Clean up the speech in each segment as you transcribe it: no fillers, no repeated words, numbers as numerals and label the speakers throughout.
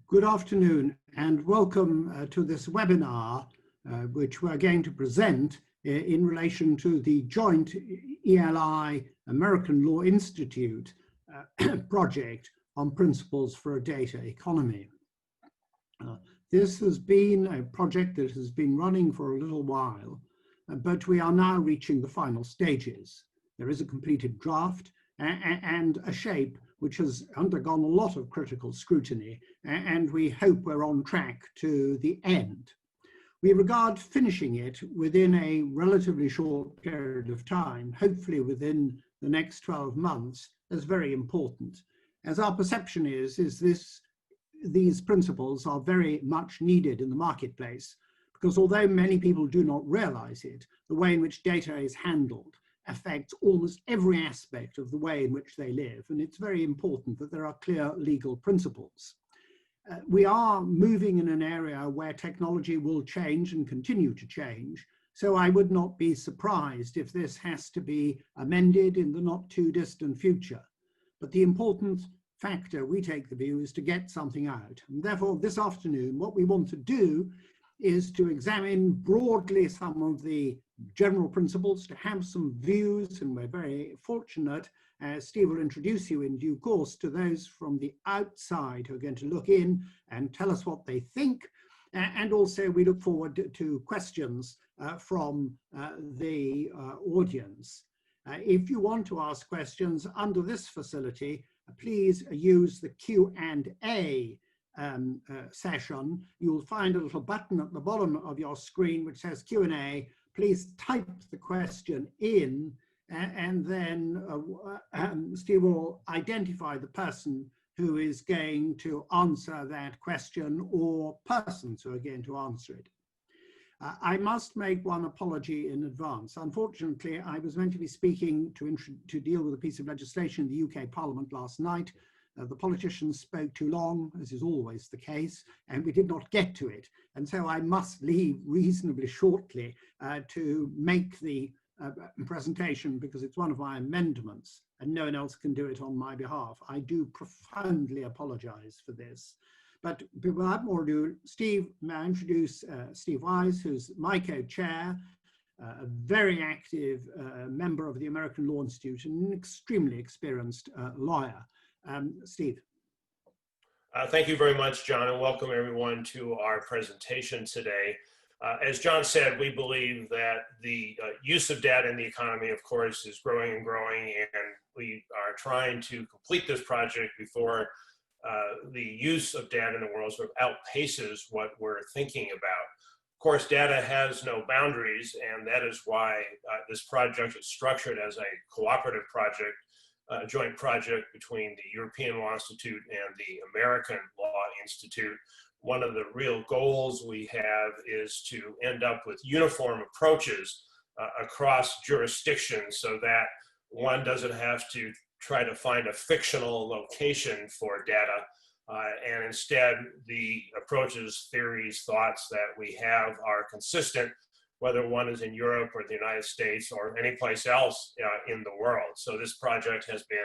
Speaker 1: Good afternoon and welcome to this webinar, which we're going to present in relation to the joint ELI American Law Institute project on principles for a data economy. This has been a project that has been running for a little while, but we are now reaching the final stages. There is a completed draft and a shape which has undergone a lot of critical scrutiny, and we hope we're on track to the end. We regard finishing it within a relatively short period of time, hopefully within the next 12 months, as very important. As our perception is these principles are very much needed in the marketplace, because although many people do not realize it, the way in which data is handled affects almost every aspect of the way in which they live, and it's very important that there are clear legal principles. We are moving in an area where technology will change and continue to change, so I would not be surprised if this has to be amended in the not too distant future. But the important factor, we take the view, is to get something out. And therefore, this afternoon, what we want to do is to examine broadly some of the general principles, to have some views, and we're very fortunate, Steve will introduce you in due course to those from the outside who are going to look in and tell us what they think, and also we look forward to questions from the audience. If you want to ask questions under this facility, please use the Q&A session. You'll find a little button at the bottom of your screen which says Q&A. Please type the question in, and then Steve will identify the person who is going to answer that question or persons who are going to answer it. I must make one apology in advance. Unfortunately, I was meant to be speaking to deal with a piece of legislation in the UK Parliament last night. The politicians spoke too long, as is always the case, and we did not get to it. And so I must leave reasonably shortly to make the presentation, because it's one of my amendments and no one else can do it on my behalf. I do profoundly apologize for this. But without more ado, Steve, may I introduce Steve Wise, who's my co-chair, a very active member of the American Law Institute and an extremely experienced lawyer. Steve.
Speaker 2: Thank you very much, John, and welcome everyone to our presentation today. As John said, we believe that the use of data in the economy, of course, is growing and growing, and we are trying to complete this project before the use of data in the world sort of outpaces what we're thinking about. Of course, data has no boundaries, and that is why this project is structured as a cooperative project, a joint project between the European Law Institute and the American Law Institute. One of the real goals we have is to end up with uniform approaches across jurisdictions, so that one doesn't have to try to find a fictional location for data, and instead the approaches, theories, thoughts that we have are consistent, whether one is in Europe or the United States or any place else in the world. So this project has been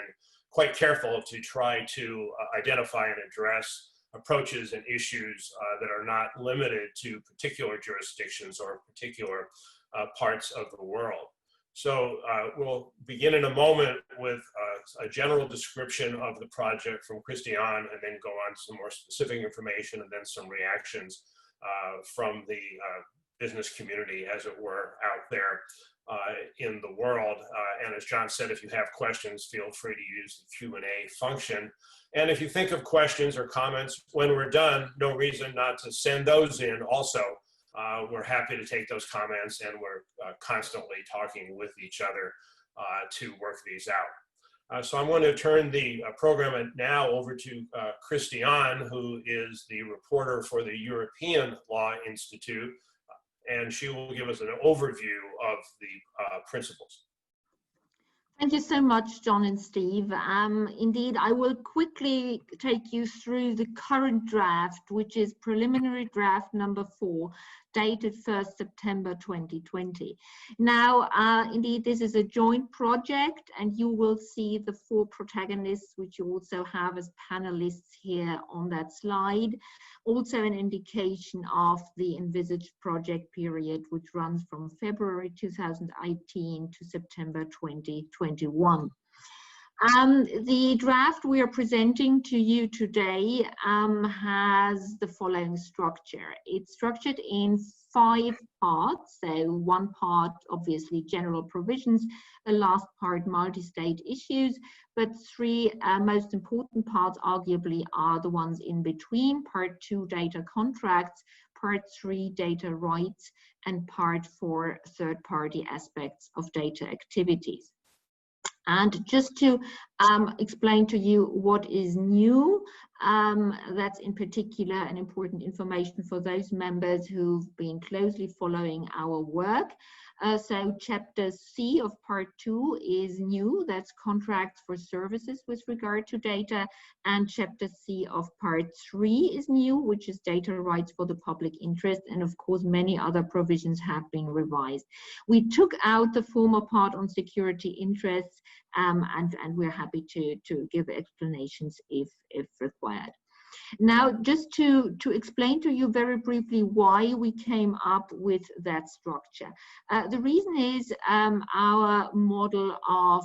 Speaker 2: quite careful to try to identify and address approaches and issues that are not limited to particular jurisdictions or particular parts of the world. So we'll begin in a moment with a general description of the project from Christian, and then go on to some more specific information, and then some reactions from the business community, as it were, out there in the world. And as John said, if you have questions, feel free to use the Q&A function. And if you think of questions or comments when we're done, no reason not to send those in also. We're happy to take those comments, and we're constantly talking with each other to work these out. So I'm going to turn the program now over to Christian, who is the reporter for the European Law Institute, and she will give us an overview of the principles.
Speaker 3: Thank you so much, John and Steve. Indeed, I will quickly take you through the current draft, which is preliminary draft number 4, dated 1st September 2020. Now, indeed, this is a joint project, and you will see the 4 protagonists, which you also have as panelists here on that slide. Also an indication of the envisaged project period, which runs from February 2018 to September 2021. The draft we are presenting to you today has the following structure. It's structured in 5 parts. So 1 part, obviously, general provisions, the last part, multi-state issues, but 3 most important parts arguably are the ones in between. Part 2, data contracts, part 3, data rights, and part 4, third-party aspects of data activities. And just to explain to you what is new, that's in particular an important information for those members who've been closely following our work. So chapter C of part 2 is new, that's contracts for services with regard to data, and chapter C of part 3 is new, which is data rights for the public interest, and of course many other provisions have been revised. We took out the former part on security interests, and we're happy to give explanations if required. Now, just to explain to you very briefly why we came up with that structure. The reason is our model of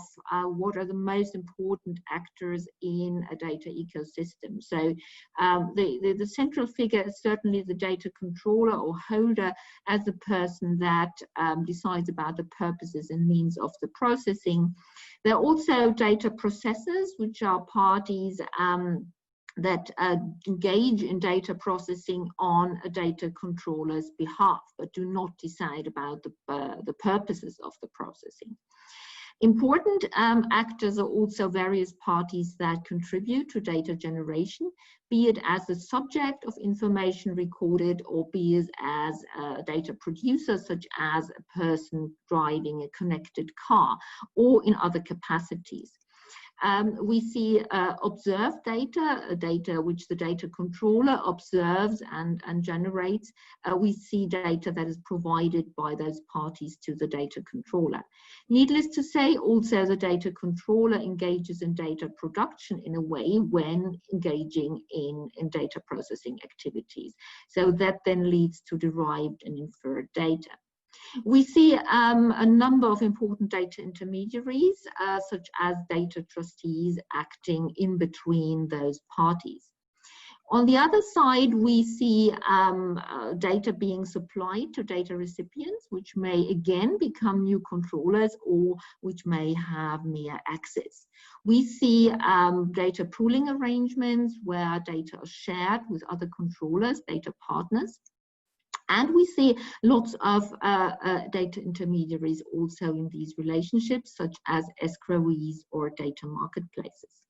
Speaker 3: what are the most important actors in a data ecosystem. So the central figure is certainly the data controller or holder as the person that decides about the purposes and means of the processing. There are also data processors, which are parties that engage in data processing on a data controller's behalf, but do not decide about the purposes of the processing. Important actors are also various parties that contribute to data generation, be it as the subject of information recorded or be it as a data producer, such as a person driving a connected car, or in other capacities. We see observed data which the data controller observes and generates. We see data that is provided by those parties to the data controller. Needless to say, also the data controller engages in data production in a way when engaging in data processing activities. So that then leads to derived and inferred data. We see a number of important data intermediaries, such as data trustees acting in between those parties. On the other side, we see data being supplied to data recipients, which may again become new controllers or which may have mere access. We see data pooling arrangements where data are shared with other controllers, data partners. And we see lots of data intermediaries also in these relationships, such as escrowees or data marketplaces.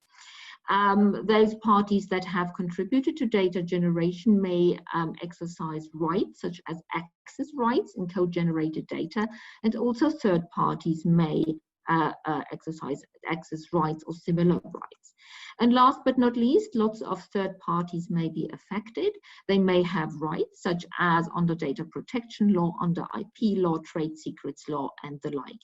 Speaker 3: Those parties that have contributed to data generation may exercise rights, such as access rights in code-generated data, and also third parties may exercise access rights or similar rights. And last but not least, lots of third parties may be affected. They may have rights, such as under data protection law, under IP law, trade secrets law, and the like.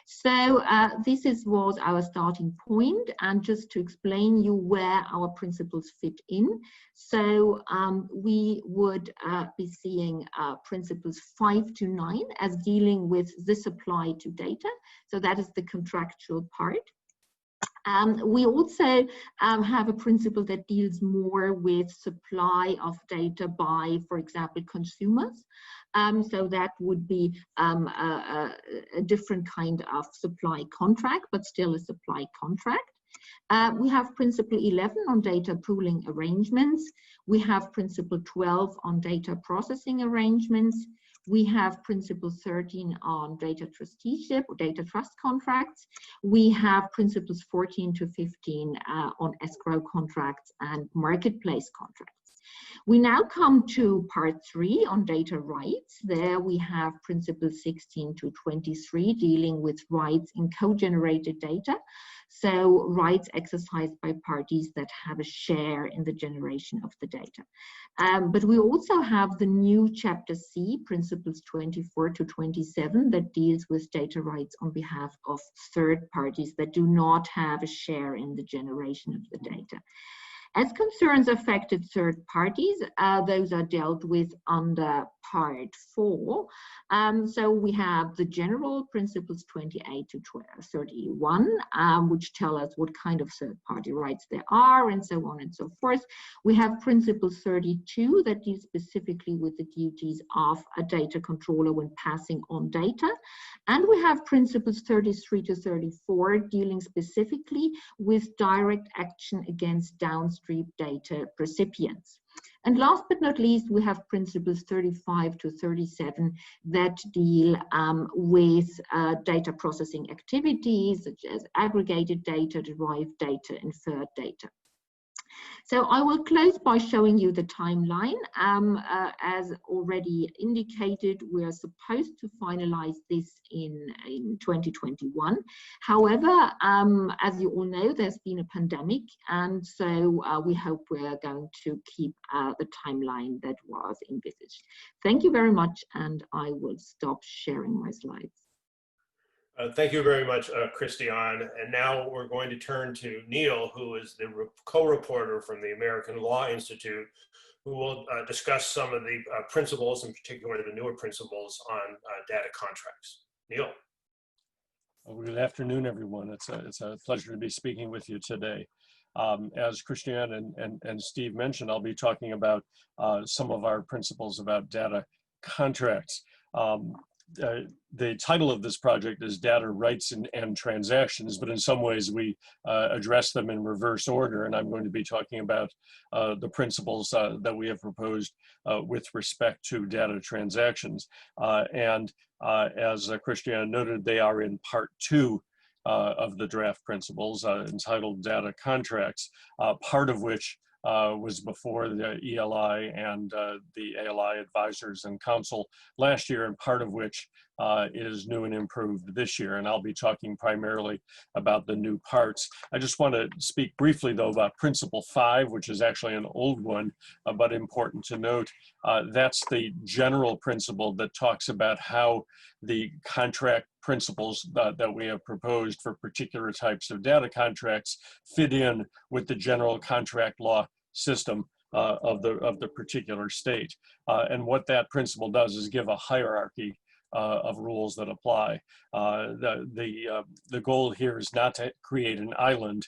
Speaker 3: So this was our starting point, and just to explain you where our principles fit in. So we would be seeing principles 5 to 9 as dealing with the supply to data. So that is the contractual part. We also have a principle that deals more with supply of data by, for example, consumers. So that would be a different kind of supply contract, but still a supply contract. We have principle 11 on data pooling arrangements. We have principle 12 on data processing arrangements. We have principle 13 on data trusteeship or data trust contracts. We have principles 14 to 15 on escrow contracts and marketplace contracts. We now come to part 3 on data rights. There we have principles 16 to 23 dealing with rights in co-generated data. So rights exercised by parties that have a share in the generation of the data. But we also have the new chapter C, principles 24 to 27, that deals with data rights on behalf of third parties that do not have a share in the generation of the data. As concerns affected third parties, those are dealt with under part 4. So we have the general principles 28 to 31, which tell us what kind of third party rights there are, and so on and so forth. We have principle 32 that deals specifically with the duties of a data controller when passing on data. And we have principles 33 to 34 dealing specifically with direct action against downstream data recipients. And last but not least, we have principles 35 to 37 that deal with data processing activities such as aggregated data, derived data, inferred data. So I will close by showing you the timeline. As already indicated, we are supposed to finalize this in 2021. However, as you all know, there's been a pandemic, and so we hope we're going to keep the timeline that was envisaged. Thank you very much, and I will stop sharing my slides.
Speaker 2: Thank you very much, Christiane. And now we're going to turn to Neil, who is the co-reporter from the American Law Institute, who will discuss some of the principles, in particular the newer principles on data contracts. Neil.
Speaker 4: Well, good afternoon, everyone. It's a pleasure to be speaking with you today. As Christiane and Steve mentioned, I'll be talking about some of our principles about data contracts. The title of this project is Data Rights and Transactions, but in some ways we address them in reverse order, and I'm going to be talking about the principles that we have proposed with respect to data transactions. As Christiane noted, they are in part 2 of the draft principles entitled Data Contracts, part of which was before the ELI and the ALI advisors and council last year, and part of which is new and improved this year. And I'll be talking primarily about the new parts. I just want to speak briefly, though, about Principle 5, which is actually an old one, but important to note. That's the general principle that talks about how the contract principles that we have proposed for particular types of data contracts fit in with the general contract law system of the particular state. And what that principle does is give a hierarchy of rules that apply. The goal here is not to create an island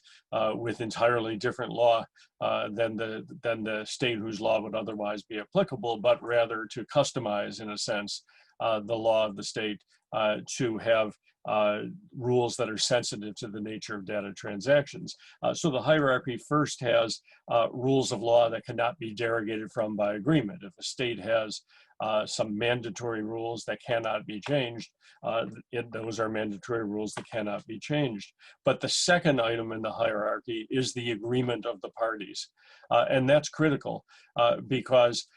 Speaker 4: with entirely different law than the state whose law would otherwise be applicable, but rather to customize, in a sense, the law of the state to have rules that are sensitive to the nature of data transactions. So the hierarchy first has rules of law that cannot be derogated from by agreement. If a state has some mandatory rules that cannot be changed, those are mandatory rules that cannot be changed. But the second item in the hierarchy is the agreement of the parties. And that's critical because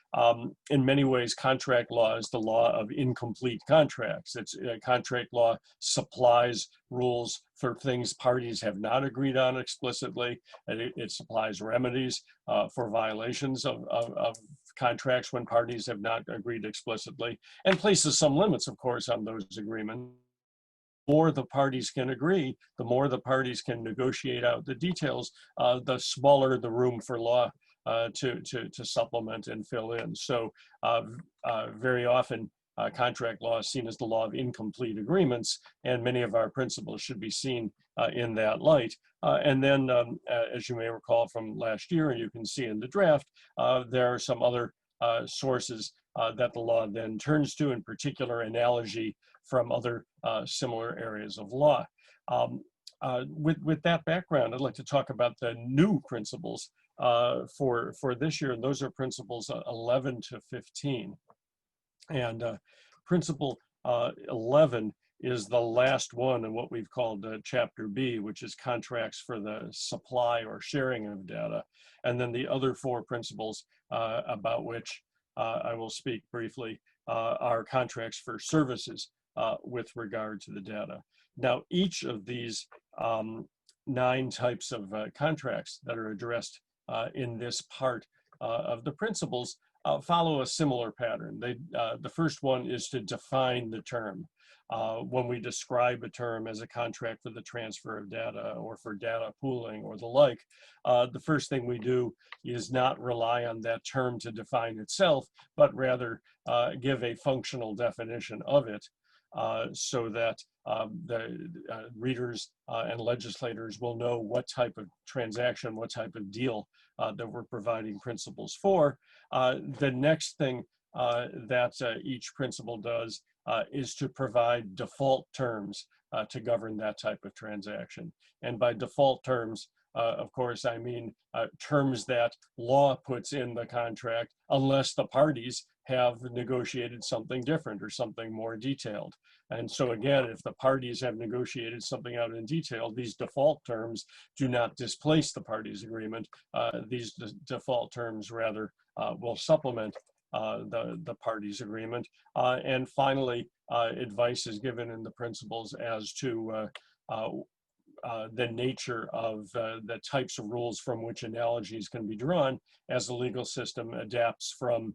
Speaker 4: in many ways, contract law is the law of incomplete contracts. Contract law supplies rules for things parties have not agreed on explicitly, and it supplies remedies for violations of contracts when parties have not agreed explicitly, and places some limits, of course, on those agreements. The more the parties can agree, the more the parties can negotiate out the details, the smaller the room for law to supplement and fill in. So very often contract law is seen as the law of incomplete agreements, and many of our principles should be seen in that light. And then, as you may recall from last year, and you can see in the draft, there are some other sources that the law then turns to, in particular analogy from other similar areas of law. With that background, I'd like to talk about the new principles for this year, and those are principles 11 to 15. And principle 11 is the last one in what we've called Chapter B, which is contracts for the supply or sharing of data. And then the other 4 principles about which I will speak briefly are contracts for services with regard to the data. Now, each of these 9 types of contracts that are addressed in this part of the principles follow a similar pattern. The first one is to define the term. When we describe a term as a contract for the transfer of data or for data pooling or the like, the first thing we do is not rely on that term to define itself, but rather give a functional definition of it so that the readers and legislators will know what type of transaction, what type of deal that we're providing principles for. The next thing that each principle does is to provide default terms to govern that type of transaction. And by default terms, of course, I mean terms that law puts in the contract unless the parties have negotiated something different or something more detailed. And so again, if the parties have negotiated something out in detail, these default terms do not displace the parties' agreement. These default terms rather will supplement the parties' agreement. And finally, advice is given in the principles as to the nature of the types of rules from which analogies can be drawn as the legal system adapts from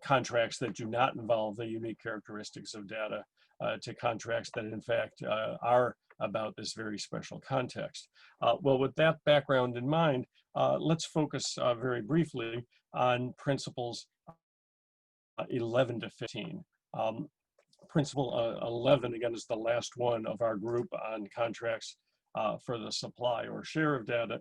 Speaker 4: contracts that do not involve the unique characteristics of data to contracts that in fact are about this very special context. Well, with that background in mind, let's focus very briefly on principles 11 to 15. Principle 11, again, is the last one of our group on contracts for the supply or share of data,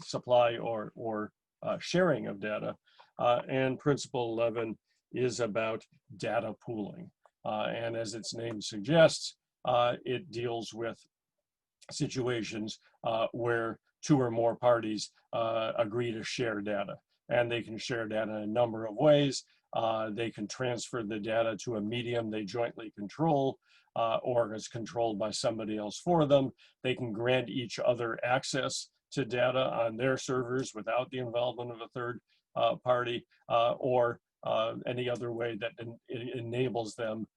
Speaker 4: supply or sharing of data. And principle 11 is about data pooling. And as its name suggests, it deals with situations where 2 or more parties agree to share data. And they can share data in a number of ways. They can transfer the data to a medium they jointly control or is controlled by somebody else for them. They can grant each other access to data on their servers without the involvement of a third party or any other way that enables them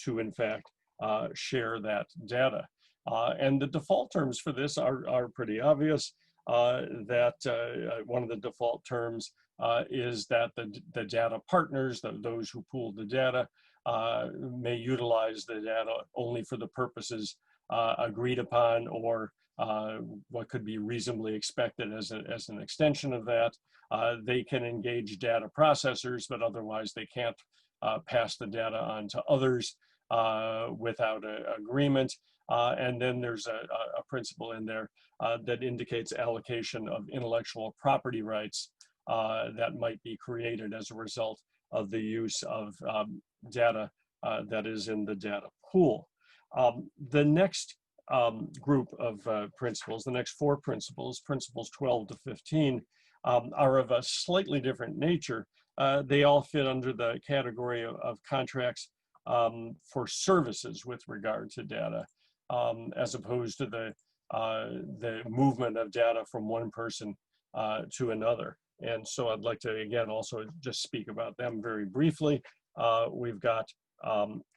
Speaker 4: to in fact share that data. And the default terms for this are pretty obvious. That one of the default terms is that the data partners, those who pool the data, may utilize the data only for the purposes agreed upon or what could be reasonably expected as an extension of that. They can engage data processors, but otherwise they can't pass the data on to others without an agreement. And then there's a principle in there that indicates allocation of intellectual property rights that might be created as a result of the use of data that is in the data pool. The next group of principles, the next 4 principles, principles 12 to 15, are of a slightly different nature. They all fit under the category of contracts for services with regard to data, as opposed to the movement of data from one person to another. And so I'd like to, again, also just speak about them very briefly. We've got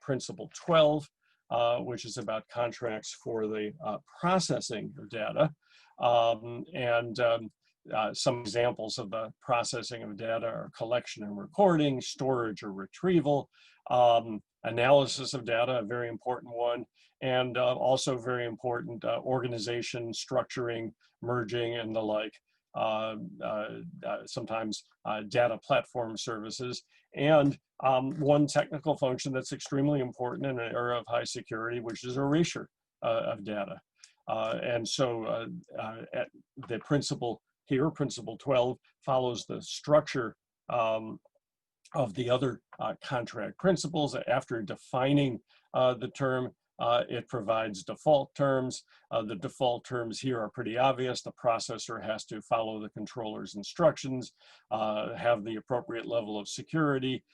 Speaker 4: principle 12, which is about contracts for the processing of data. Some examples of the processing of data are collection and recording, storage or retrieval, analysis of data, a very important one, and also very important organization, structuring, merging, and the like. Sometimes data platform services, and one technical function that's extremely important in an era of high security, which is erasure of data. And so the principle here, principle 12, follows the structure of the other contract principles. After defining the term, It provides default terms. The default terms here are pretty obvious. The processor has to follow the controller's instructions, have the appropriate level of security,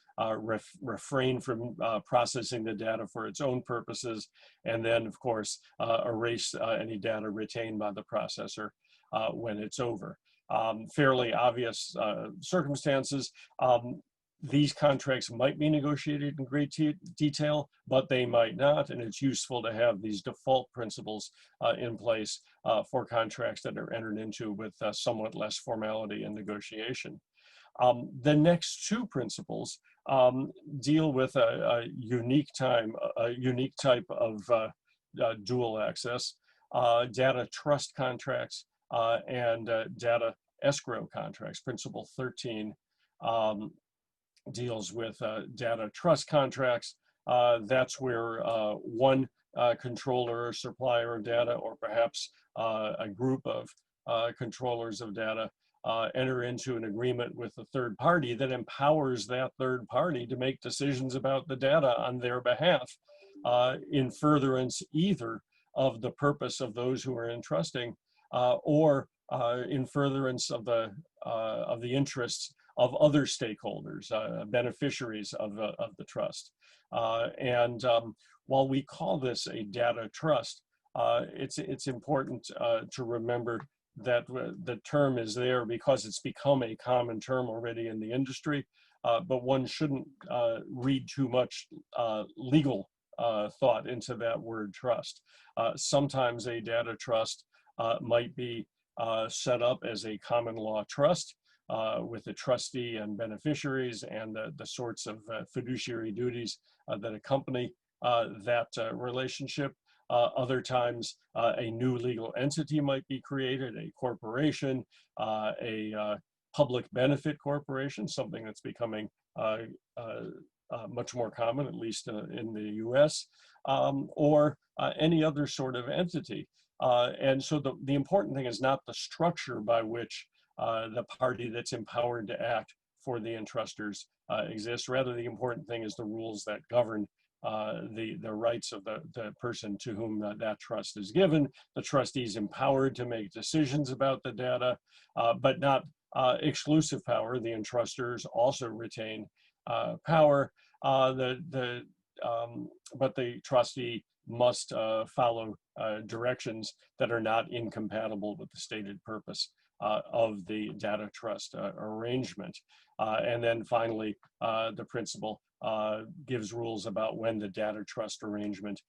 Speaker 4: refrain from processing the data for its own purposes, and then, of course, erase any data retained by the processor when it's over. Fairly obvious circumstances. These contracts might be negotiated in great detail, but they might not, and it's useful to have these default principles in place for contracts that are entered into with somewhat less formality and negotiation. The next two principles deal with a unique type of dual access, data trust contracts and data escrow contracts. Principle 13 deals with data trust contracts. That's where one controller or supplier of data, or perhaps a group of controllers of data, enter into an agreement with a third party that empowers that third party to make decisions about the data on their behalf in furtherance either of the purpose of those who are entrusting or in furtherance of the interests of other stakeholders, beneficiaries of the trust. While we call this a data trust, it's important to remember that the term is there because it's become a common term already in the industry, but one shouldn't read too much legal thought into that word trust. Sometimes a data trust might be set up as a common law trust with the trustee and beneficiaries and the sorts of fiduciary duties that accompany that relationship. Other times, a new legal entity might be created, a corporation, a public benefit corporation, something that's becoming much more common, at least in the US, or any other sort of entity. And so the important thing is not the structure by which the party that's empowered to act for the entrustors exists. Rather, the important thing is the rules that govern the rights of the person to whom that trust is given. The trustee is empowered to make decisions about the data, but not exclusive power. The entrustors also retain power, but the trustee must follow directions that are not incompatible with the stated purpose of the data trust arrangement. And then finally, the principle gives rules about when the data trust arrangement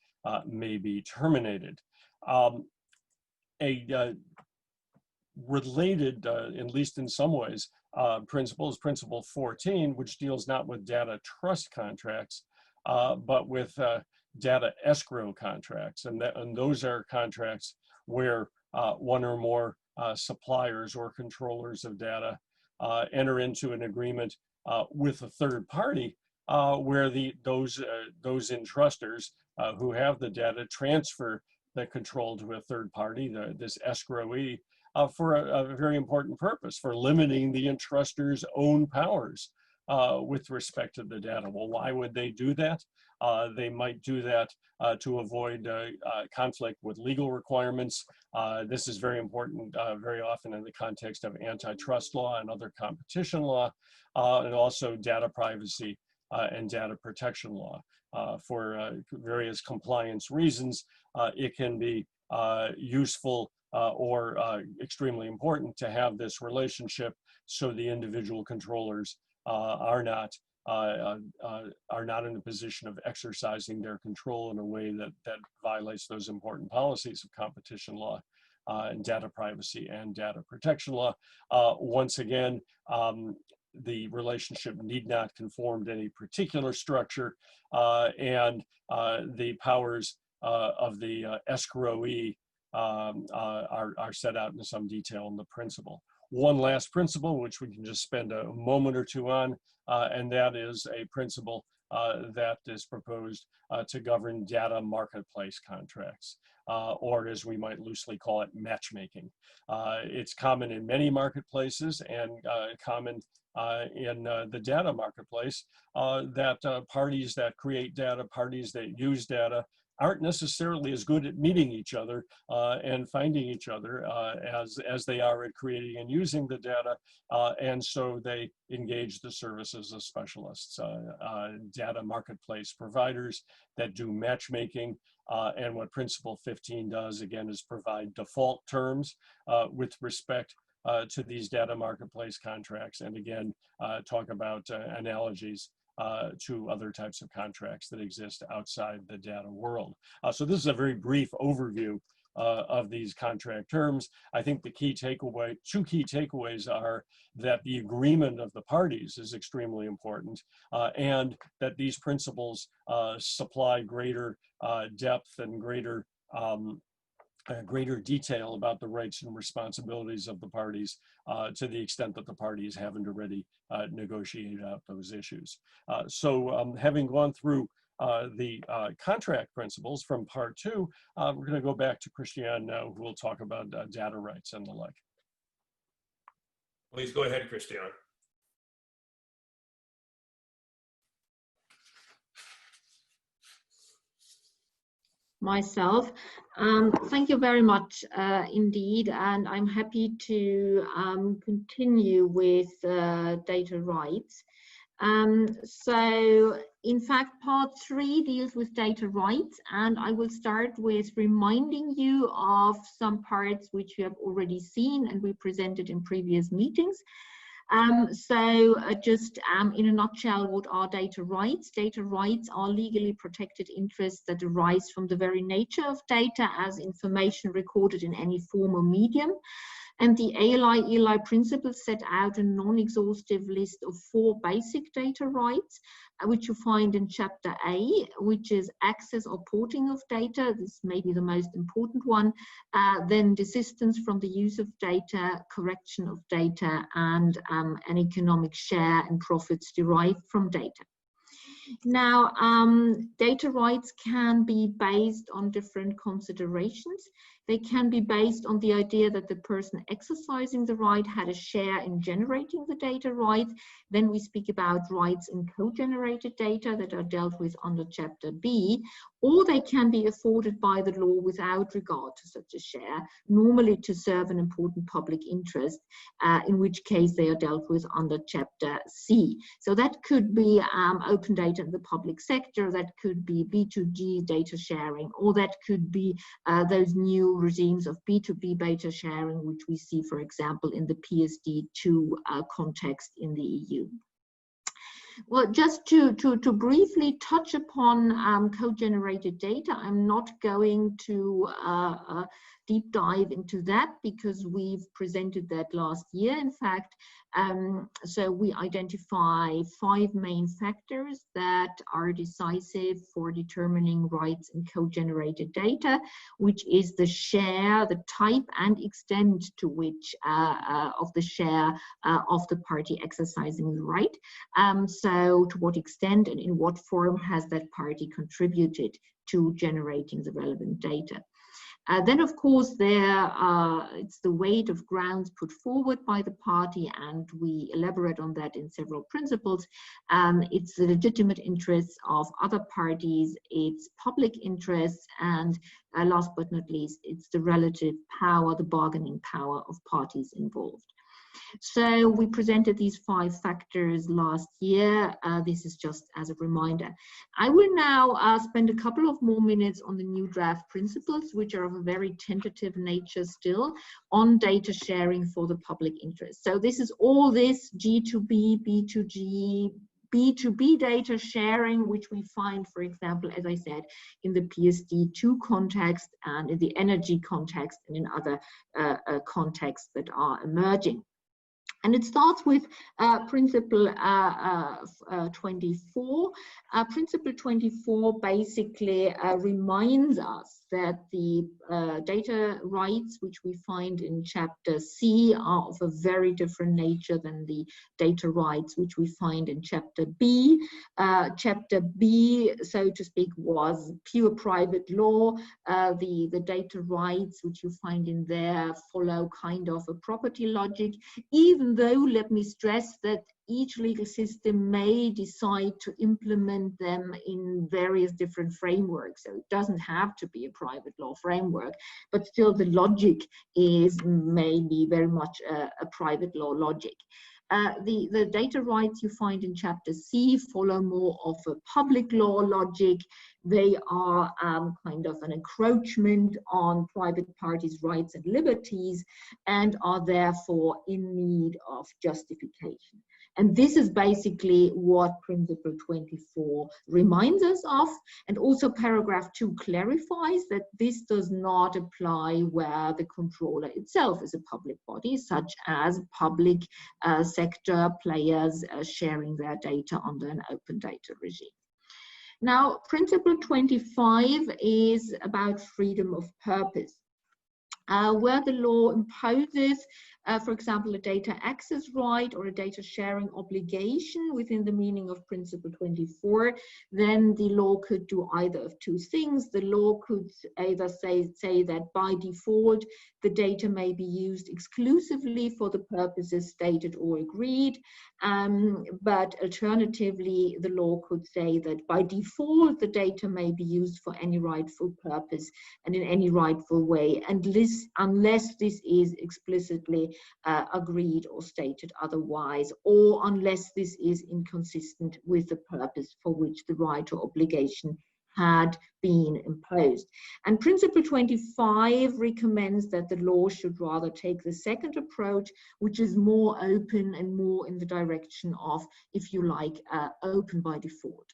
Speaker 4: may be terminated. A related, at least in some ways, principle is principle 14, which deals not with data trust contracts, but with data escrow contracts. And those are contracts where one or more suppliers or controllers of data enter into an agreement with a third party where those entrusters who have the data transfer the control to a third party, this escrowee, for a very important purpose, for limiting the entrustor's own powers with respect to the data. Well, why would they do that? They might do that to avoid conflict with legal requirements. This is very important very often in the context of antitrust law and other competition law, and also data privacy and data protection law. For various compliance reasons, it can be useful or extremely important to have this relationship so the individual controllers are not in a position of exercising their control in a way that violates those important policies of competition law and data privacy and data protection law. Once again, the relationship need not conform to any particular structure, and the powers of the escrowee are set out in some detail in the principle. One last principle, which we can just spend a moment or two on, and that is a principle that is proposed to govern data marketplace contracts. or as we might loosely call it, matchmaking. It's common in many marketplaces and common in the data marketplace that parties that create data, parties that use data, aren't necessarily as good at meeting each other and finding each other as they are at creating and using the data, and so they engage the services of specialists, data marketplace providers that do matchmaking. And what Principle 15 does, again, is provide default terms with respect to these data marketplace contracts, and again, talk about analogies to other types of contracts that exist outside the data world. So this is a very brief overview of these contract terms. I think the key takeaway, two key takeaways are that the agreement of the parties is extremely important, and that these principles supply greater depth and greater detail about the rights and responsibilities of the parties to the extent that the parties haven't already negotiated out those issues. So having gone through the contract principles from part 2, we're going to go back to Christiane now, who will talk about data rights and the like.
Speaker 2: Please go ahead, Christiane.
Speaker 3: Myself. Thank you very much indeed, and I'm happy to continue with data rights. So in fact, part 3 deals with data rights, and I will start with reminding you of some parts which you have already seen and we presented in previous meetings. Just in a nutshell, what are data rights? Data rights are legally protected interests that arise from the very nature of data as information recorded in any form or medium. And the ELI principles set out a non-exhaustive list of 4 basic data rights, which you find in Chapter A, which is access or porting of data. This may be the most important one. Then desistance from the use of data, correction of data, and an economic share and profits derived from data. Now, data rights can be based on different considerations. They can be based on the idea that the person exercising the right had a share in generating the data right. Then we speak about rights in co-generated data that are dealt with under Chapter B, or they can be afforded by the law without regard to such a share, normally to serve an important public interest, in which case they are dealt with under Chapter C. So that could be open data in the public sector, that could be B2G data sharing, or that could be those new regimes of B2B data sharing, which we see, for example, in the PSD2 context in the EU. Well, just to briefly touch upon co-generated data, I'm not going to deep dive into that because we've presented that last year, in fact. So we identify 5 main factors that are decisive for determining rights in co-generated data, which is the share, the type and extent to which of the share of the party exercising the right. So to what extent and in what form has that party contributed to generating the relevant data. Then, of course, it's the weight of grounds put forward by the party, and we elaborate on that in several principles. It's the legitimate interests of other parties, it's public interests, and last but not least, it's the relative power, the bargaining power of parties involved. So we presented these 5 factors last year. This is just as a reminder. I will now spend a couple of more minutes on the new draft principles, which are of a very tentative nature still, on data sharing for the public interest. So this is all this G2B, B2G, B2B data sharing, which we find, for example, as I said, in the PSD2 context and in the energy context and in other contexts that are emerging. And it starts with principle 24. Principle 24 basically reminds us that the data rights which we find in chapter C are of a very different nature than the data rights which we find in chapter B. Chapter B, so to speak, was pure private law. The data rights which you find in there follow kind of a property logic, even though, let me stress that each legal system may decide to implement them in various different frameworks. So it doesn't have to be a private law framework, but still the logic is maybe very much a private law logic. The data rights you find in chapter C follow more of a public law logic. They are kind of an encroachment on private parties' rights and liberties and are therefore in need of justification. And this is basically what Principle 24 reminds us of. And also paragraph 2 clarifies that this does not apply where the controller itself is a public body, such as public sector players sharing their data under an open data regime. Now, Principle 25 is about freedom of purpose. Where the law imposes, for example, a data access right or a data sharing obligation within the meaning of Principle 24, then the law could do either of two things. The law could either say that by default, the data may be used exclusively for the purposes stated or agreed, but alternatively, the law could say that by default, the data may be used for any rightful purpose and in any rightful way, unless this is explicitly agreed or stated otherwise, or unless this is inconsistent with the purpose for which the right or obligation had been imposed. And Principle 25 recommends that the law should rather take the second approach, which is more open and more in the direction of, if you like, open by default.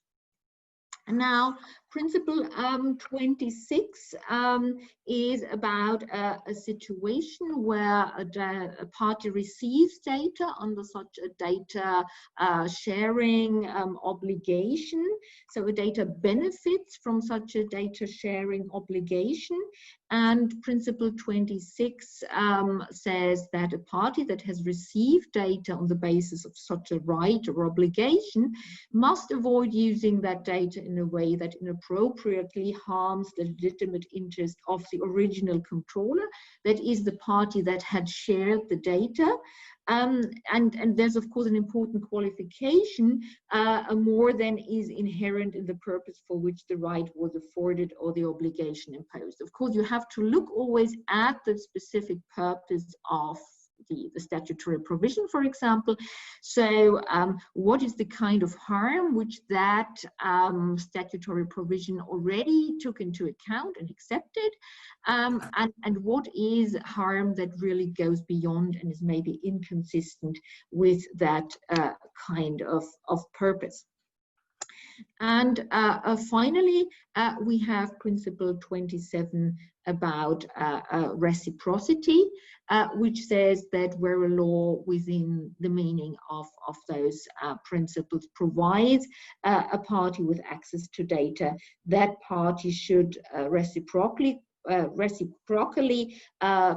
Speaker 3: And now, Principle 26 is about a situation where a party receives data under such a data sharing obligation. So a data benefits from such a data sharing obligation. And Principle 26 says that a party that has received data on the basis of such a right or obligation must avoid using that data in a way that inappropriately harms the legitimate interest of the original controller, that is the party that had shared the data. And there's of course an important qualification, more than is inherent in the purpose for which the right was afforded or the obligation imposed. Of course, you have to look always at the specific purpose of the statutory provision, for example. So what is the kind of harm which that statutory provision already took into account and accepted, and what is harm that really goes beyond and is maybe inconsistent with that kind of purpose. And finally, we have Principle 27 about reciprocity, which says that where a law within the meaning of those principles provides a party with access to data, that party should reciprocally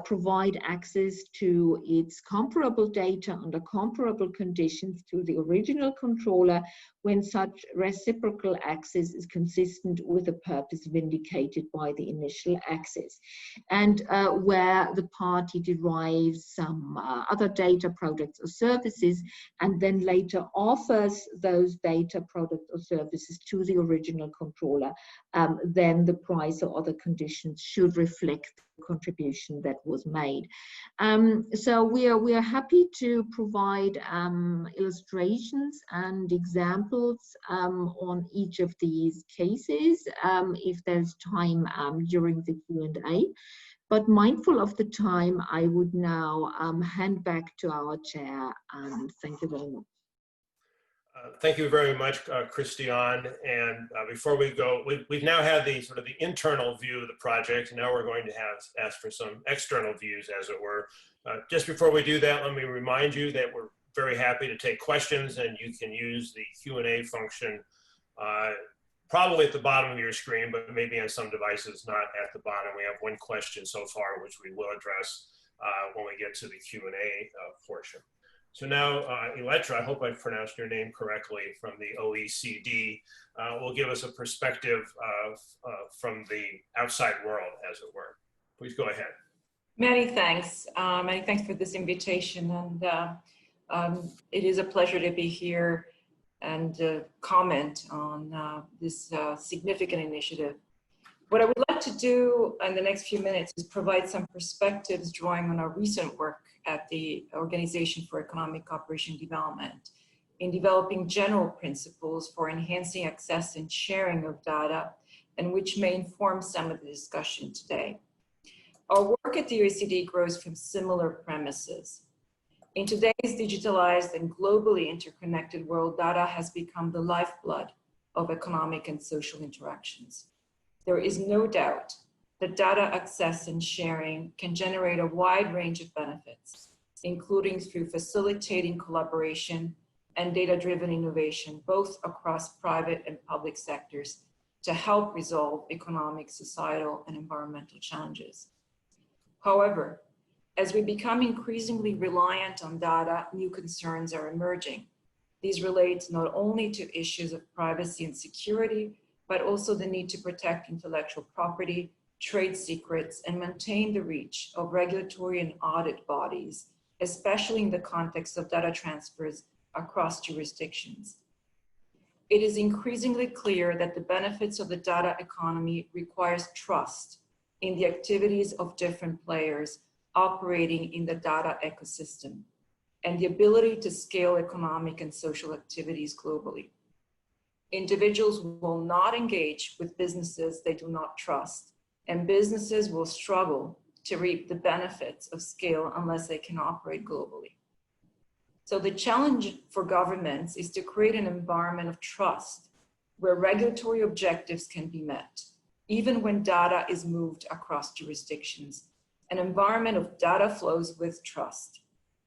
Speaker 3: provide access to its comparable data under comparable conditions to the original controller when such reciprocal access is consistent with the purpose vindicated by the initial access. And where the party derives some other data, products or services, and then later offers those data, products or services to the original controller, then the price or other conditions should reflect the contribution that was made. So we are happy to provide illustrations and examples on each of these cases if there's time during the Q&A. But mindful of the time, I would now hand back to our chair, and thank you very much.
Speaker 2: Thank you very much, Christian. And before we go, we've now had the sort of the internal view of the project. Now we're going to ask for some external views, as it were. Just before we do that, let me remind you that we're very happy to take questions, and you can use the Q&A function probably at the bottom of your screen, but maybe on some devices not at the bottom. We have one question so far, which we will address when we get to the Q&A portion. So now, Elettra, I hope I pronounced your name correctly, from the OECD, will give us a perspective from the outside world, as it were. Please go ahead.
Speaker 5: Many thanks. Many thanks for this invitation. And it is a pleasure to be here and comment on this significant initiative. What I would like to do in the next few minutes is provide some perspectives drawing on our recent work at the Organization for Economic Cooperation and Development in developing general principles for enhancing access and sharing of data, and which may inform some of the discussion today. Our work at the OECD grows from similar premises. In today's digitalized and globally interconnected world, data has become the lifeblood of economic and social interactions. There is no doubt that data access and sharing can generate a wide range of benefits, including through facilitating collaboration and data-driven innovation, both across private and public sectors, to help resolve economic, societal, and environmental challenges. However, as we become increasingly reliant on data, new concerns are emerging. These relate not only to issues of privacy and security, but also the need to protect intellectual property, trade secrets, and maintain the reach of regulatory and audit bodies, especially in the context of data transfers across jurisdictions. It is increasingly clear that the benefits of the data economy requires trust in the activities of different players operating in the data ecosystem, and the ability to scale economic and social activities globally. Individuals will not engage with businesses they do not trust, and businesses will struggle to reap the benefits of scale unless they can operate globally. So the challenge for governments is to create an environment of trust where regulatory objectives can be met, even when data is moved across jurisdictions, an environment of data flows with trust,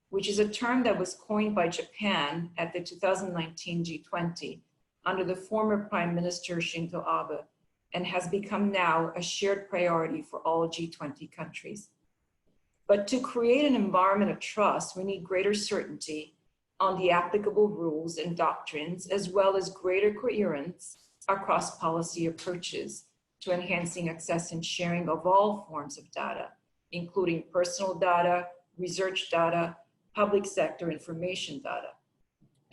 Speaker 5: which is a term that was coined by Japan at the 2019 G20 under the former Prime Minister Shinzo Abe, and has become now a shared priority for all G20 countries. But to create an environment of trust, we need greater certainty on the applicable rules and doctrines, as well as greater coherence across policy approaches to enhancing access and sharing of all forms of data, including personal data, research data, public sector information data.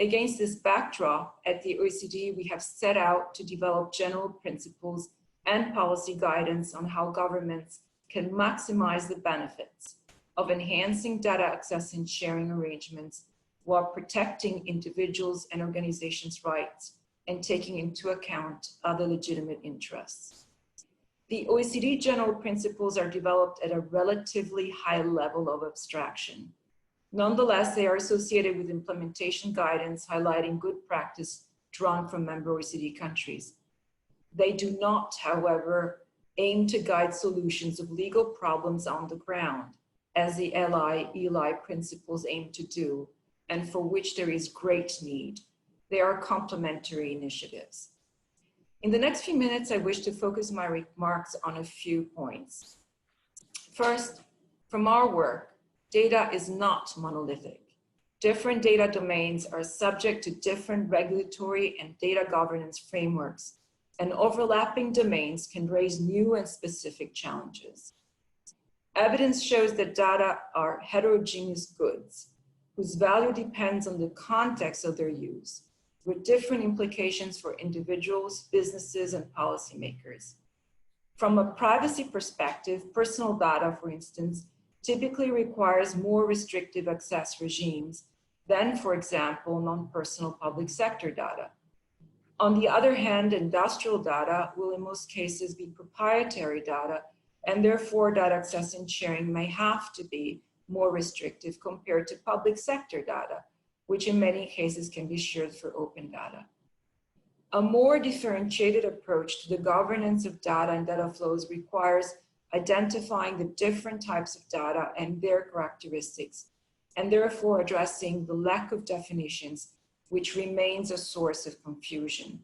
Speaker 5: Against this backdrop, at the OECD, we have set out to develop general principles and policy guidance on how governments can maximize the benefits of enhancing data access and sharing arrangements while protecting individuals' and organizations' rights and taking into account other legitimate interests. The OECD general principles are developed at a relatively high level of abstraction. Nonetheless, they are associated with implementation guidance highlighting good practice drawn from member OECD countries. They do not, however, aim to guide solutions of legal problems on the ground, as the ELI principles aim to do, and for which there is great need. They are complementary initiatives. In the next few minutes, I wish to focus my remarks on a few points. First, from our work, data is not monolithic. Different data domains are subject to different regulatory and data governance frameworks, and overlapping domains can raise new and specific challenges. Evidence shows that data are heterogeneous goods, whose value depends on the context of their use, with different implications for individuals, businesses, and policymakers. From a privacy perspective, personal data, for instance, typically requires more restrictive access regimes than, for example, non-personal public sector data. On the other hand, industrial data will in most cases be proprietary data, and therefore data access and sharing may have to be more restrictive compared to public sector data, which in many cases can be shared for open data. A more differentiated approach to the governance of data and data flows requires identifying the different types of data and their characteristics, and therefore addressing the lack of definitions, which remains a source of confusion.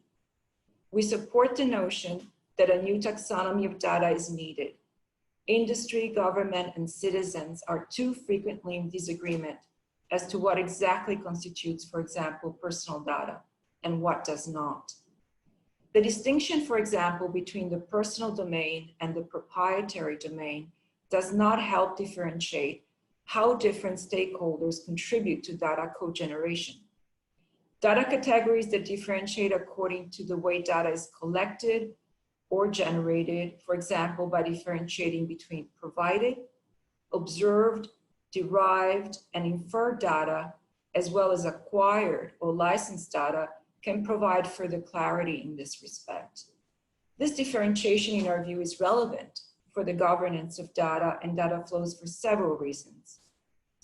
Speaker 5: We support the notion that a new taxonomy of data is needed. Industry, government, and citizens are too frequently in disagreement as to what exactly constitutes, for example, personal data and what does not. The distinction, for example, between the personal domain and the proprietary domain does not help differentiate how different stakeholders contribute to data co-generation. Data categories that differentiate according to the way data is collected or generated, for example, by differentiating between provided, observed, derived, and inferred data, as well as acquired or licensed data, can provide further clarity in this respect. This differentiation, in our view, is relevant for the governance of data and data flows for several reasons.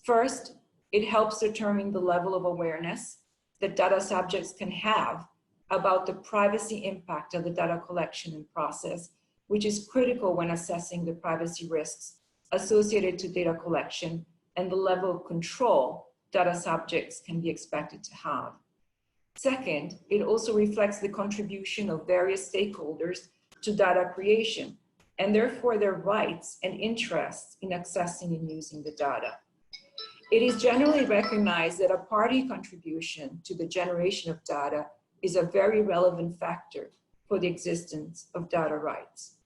Speaker 5: First, it helps determine the level of awareness that data subjects can have about the privacy impact of the data collection and process, which is critical when assessing the privacy risks associated to data collection and the level of control data subjects can be expected to have. Second, it also reflects the contribution of various stakeholders to data creation, and therefore their rights and interests in accessing and using the data. It is generally recognized that a party contribution to the generation of data is a very relevant factor for the existence of data rights.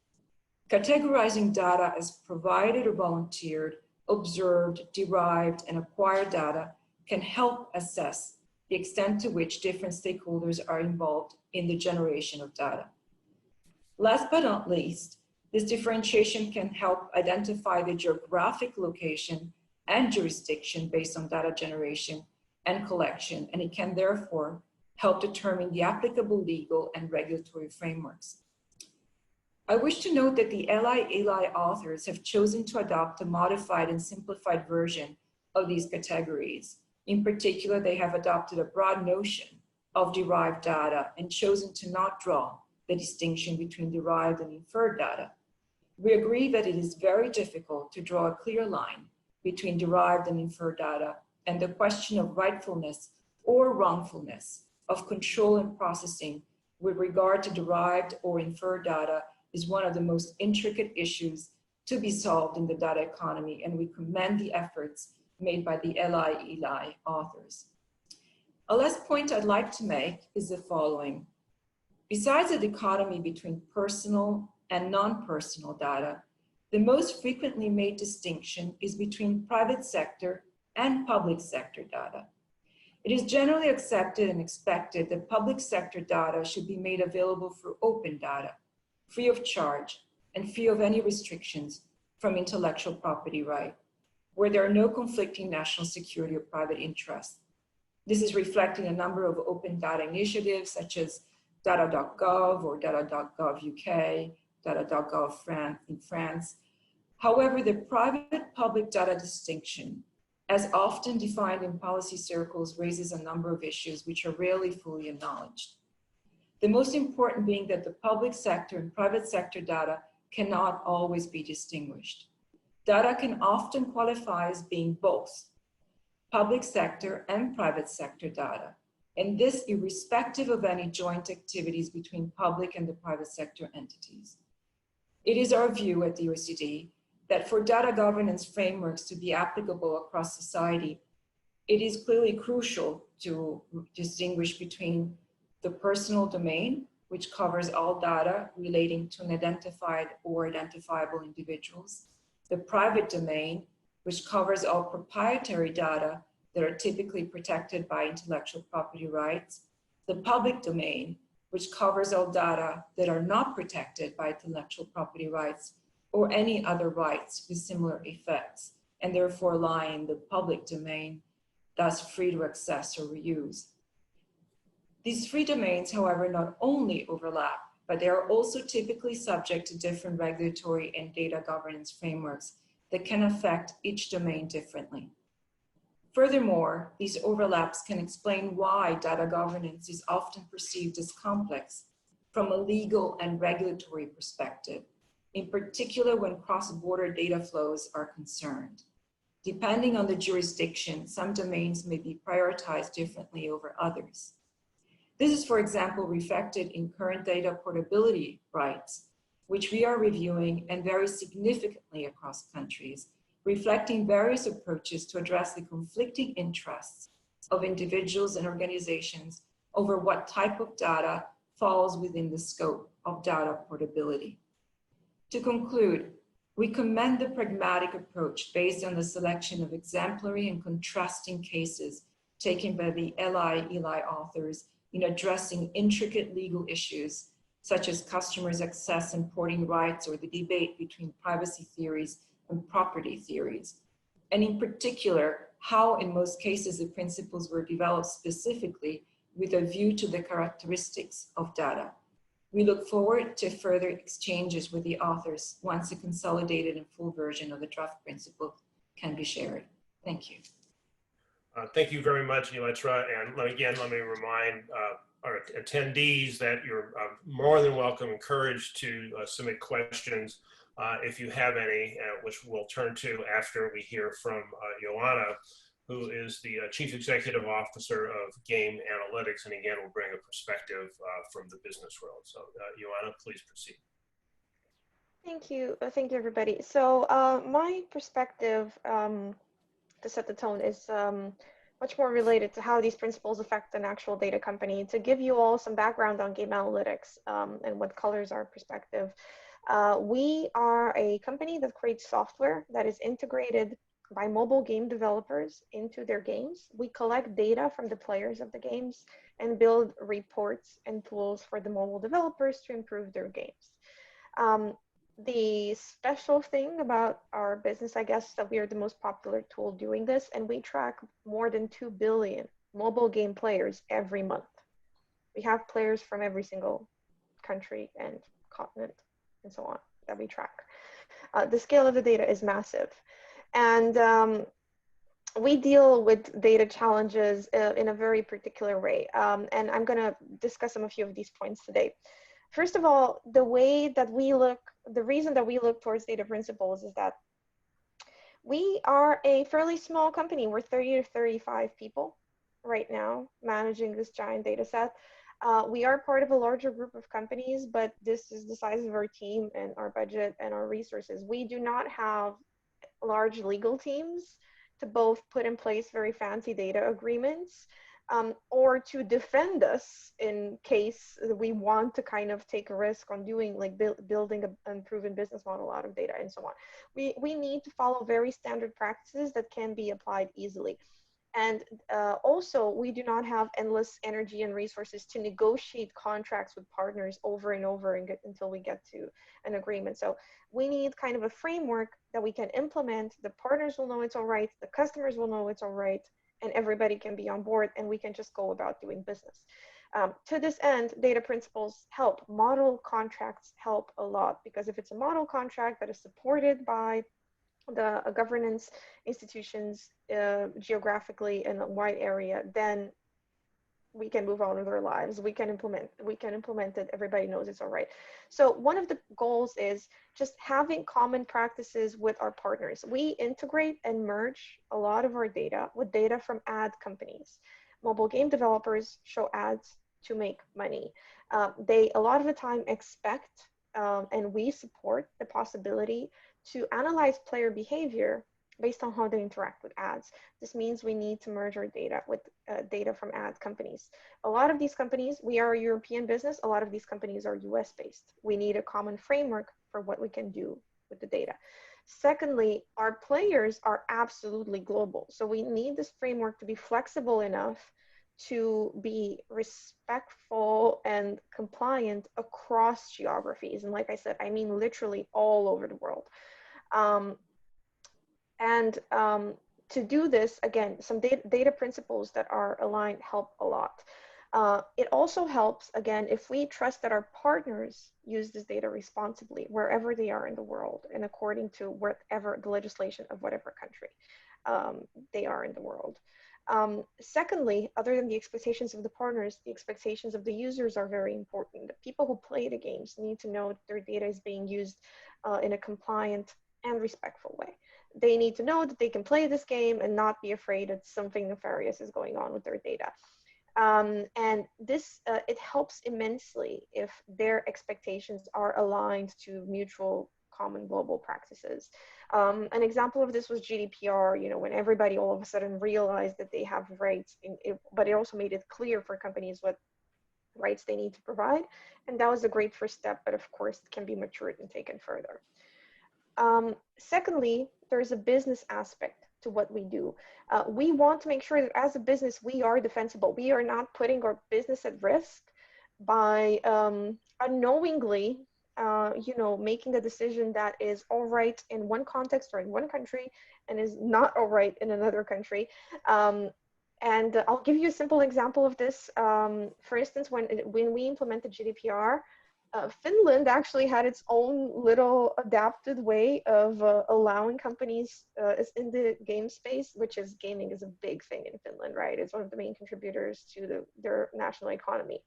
Speaker 5: Categorizing data as provided or volunteered, observed, derived, and acquired data can help assess the extent to which different stakeholders are involved in the generation of data. Last but not least, this differentiation can help identify the geographic location and jurisdiction based on data generation and collection, and it can therefore help determine the applicable legal and regulatory frameworks. I wish to note that the ELI authors have chosen to adopt a modified and simplified version of these categories. In particular, they have adopted a broad notion of derived data and chosen to not draw the distinction between derived and inferred data. We agree that it is very difficult to draw a clear line between derived and inferred data, and the question of rightfulness or wrongfulness of control and processing with regard to derived or inferred data is one of the most intricate issues to be solved in the data economy, and we commend the efforts made by the ELI authors. A last point I'd like to make is the following. Besides the dichotomy between personal and non-personal data, the most frequently made distinction is between private sector and public sector data. It is generally accepted and expected that public sector data should be made available for open data, free of charge and free of any restrictions from intellectual property right, where there are no conflicting national security or private interests. This is reflected in a number of open data initiatives such as data.gov or data.gov UK, data.gov in France. However, the private-public data distinction, as often defined in policy circles, raises a number of issues which are rarely fully acknowledged. The most important being that the public sector and private sector data cannot always be distinguished. Data can often qualify as being both public sector and private sector data, and this irrespective of any joint activities between public and the private sector entities. It is our view at the OECD that for data governance frameworks to be applicable across society, it is clearly crucial to distinguish between the personal domain, which covers all data relating to an identified or identifiable individuals, the private domain, which covers all proprietary data that are typically protected by intellectual property rights, the public domain, which covers all data that are not protected by intellectual property rights or any other rights with similar effects, and therefore lie in the public domain, thus free to access or reuse. These free domains, however, not only overlap, but they are also typically subject to different regulatory and data governance frameworks that can affect each domain differently. Furthermore, these overlaps can explain why data governance is often perceived as complex from a legal and regulatory perspective, in particular when cross-border data flows are concerned. Depending on the jurisdiction, some domains may be prioritized differently over others. This is, for example, reflected in current data portability rights, which we are reviewing and vary significantly across countries, reflecting various approaches to address the conflicting interests of individuals and organizations over what type of data falls within the scope of data portability. To conclude, we commend the pragmatic approach based on the selection of exemplary and contrasting cases taken by the ELI authors in addressing intricate legal issues such as customers' access and porting rights or the debate between privacy theories and property theories. And in particular, how in most cases the principles were developed specifically with a view to the characteristics of data. We look forward to further exchanges with the authors once a consolidated and full version of the draft principle can be shared. Thank you.
Speaker 2: Thank you very much, Electra. And again, let me remind our attendees that you're more than welcome, encouraged to submit questions if you have any, which we'll turn to after we hear from Joanna, who is the Chief Executive Officer of Game Analytics, and again, will bring a perspective from the business world. So, Joanna, please proceed.
Speaker 6: Thank you, everybody. So my perspective to set the tone is much more related to how these principles affect an actual data company. To give you all some background on Game Analytics and what colors our perspective, we are a company that creates software that is integrated by mobile game developers into their games. We collect data from the players of the games and build reports and tools for the mobile developers to improve their games. The special thing about our business, I guess, is that we are the most popular tool doing this, and we track more than 2 billion mobile game players every month. We have players from every single country and continent and so on that we track. The scale of the data is massive. And we deal with data challenges in a very particular way. And I'm going to discuss a few of these points today. First of all, the reason that we look towards data principles is that we are a fairly small company. We're 30 to 35 people right now managing this giant data set. We are part of a larger group of companies, but this is the size of our team and our budget and our resources. We do not have large legal teams to both put in place very fancy data agreements or to defend us in case we want to kind of take a risk on doing like building an unproven business model out of data and so on. We need to follow very standard practices that can be applied easily. And also, we do not have endless energy and resources to negotiate contracts with partners over and over until we get to an agreement. So we need kind of a framework that we can implement. The partners will know it's all right, the customers will know it's all right, and everybody can be on board, and we can just go about doing business. To this end, data principles help. Model contracts help a lot, because if it's a model contract that is supported by the governance institutions geographically in a wide area, then we can move on with our lives. We can implement it. Everybody knows it's all right. So one of the goals is just having common practices with our partners. We integrate and merge a lot of our data with data from ad companies. Mobile game developers show ads to make money. They a lot of the time expect, and we support the possibility to analyze player behavior based on how they interact with ads. This means we need to merge our data with data from ad companies. A lot of these companies, we are a European business, a lot of these companies are US based. We need a common framework for what we can do with the data. Secondly, our players are absolutely global. So we need this framework to be flexible enough to be respectful and compliant across geographies. And like I said, I mean literally all over the world. To do this, again, some data principles that are aligned help a lot. It also helps, again, if we trust that our partners use this data responsibly wherever they are in the world and according to whatever the legislation of whatever country they are in the world. Secondly, other than the expectations of the partners, the expectations of the users are very important. The people who play the games need to know that their data is being used in a compliant and respectful way. They need to know that they can play this game and not be afraid that something nefarious is going on with their data. And this, it helps immensely if their expectations are aligned to mutual common global practices. An example of this was GDPR, you know, when everybody all of a sudden realized that they have rights, but it also made it clear for companies what rights they need to provide. And that was a great first step, but of course it can be matured and taken further. Secondly, there's a business aspect to what we do. We want to make sure that as a business, we are defensible. We are not putting our business at risk by unknowingly, you know, making a decision that is all right in one context or in one country and is not all right in another country. And I'll give you a simple example of this. For instance, when we implemented GDPR, Finland actually had its own little adapted way of allowing companies in the game space, which is gaming is a big thing in Finland, right? It's one of the main contributors to their national economy.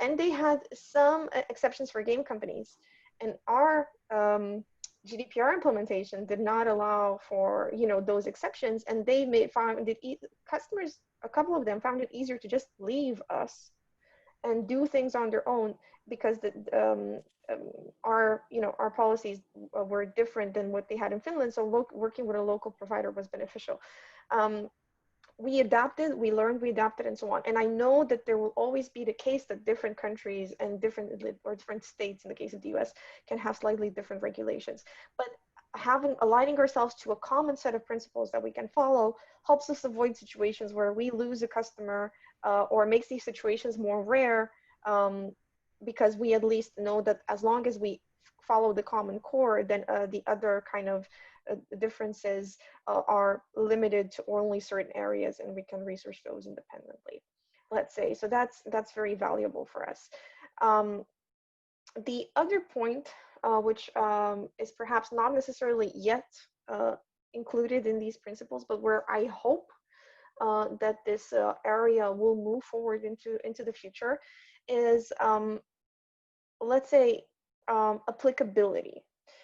Speaker 6: And they had some exceptions for game companies. And our GDPR implementation did not allow for, you know, those exceptions. And they found that customers, a couple of them found it easier to just leave us and do things on their own because our policies were different than what they had in Finland. So working with a local provider was beneficial. We adapted, we learned, we adapted, and so on. And I know that there will always be the case that different countries and different states, in the case of the US, can have slightly different regulations. But aligning ourselves to a common set of principles that we can follow helps us avoid situations where we lose a customer or makes these situations more rare, because we at least know that as long as we follow the common core, then the other kind of differences are limited to only certain areas, and we can research those independently, let's say. So that's very valuable for us. The other point, which is perhaps not necessarily yet included in these principles, but where I hope that this area will move forward into the future, is let's say applicability.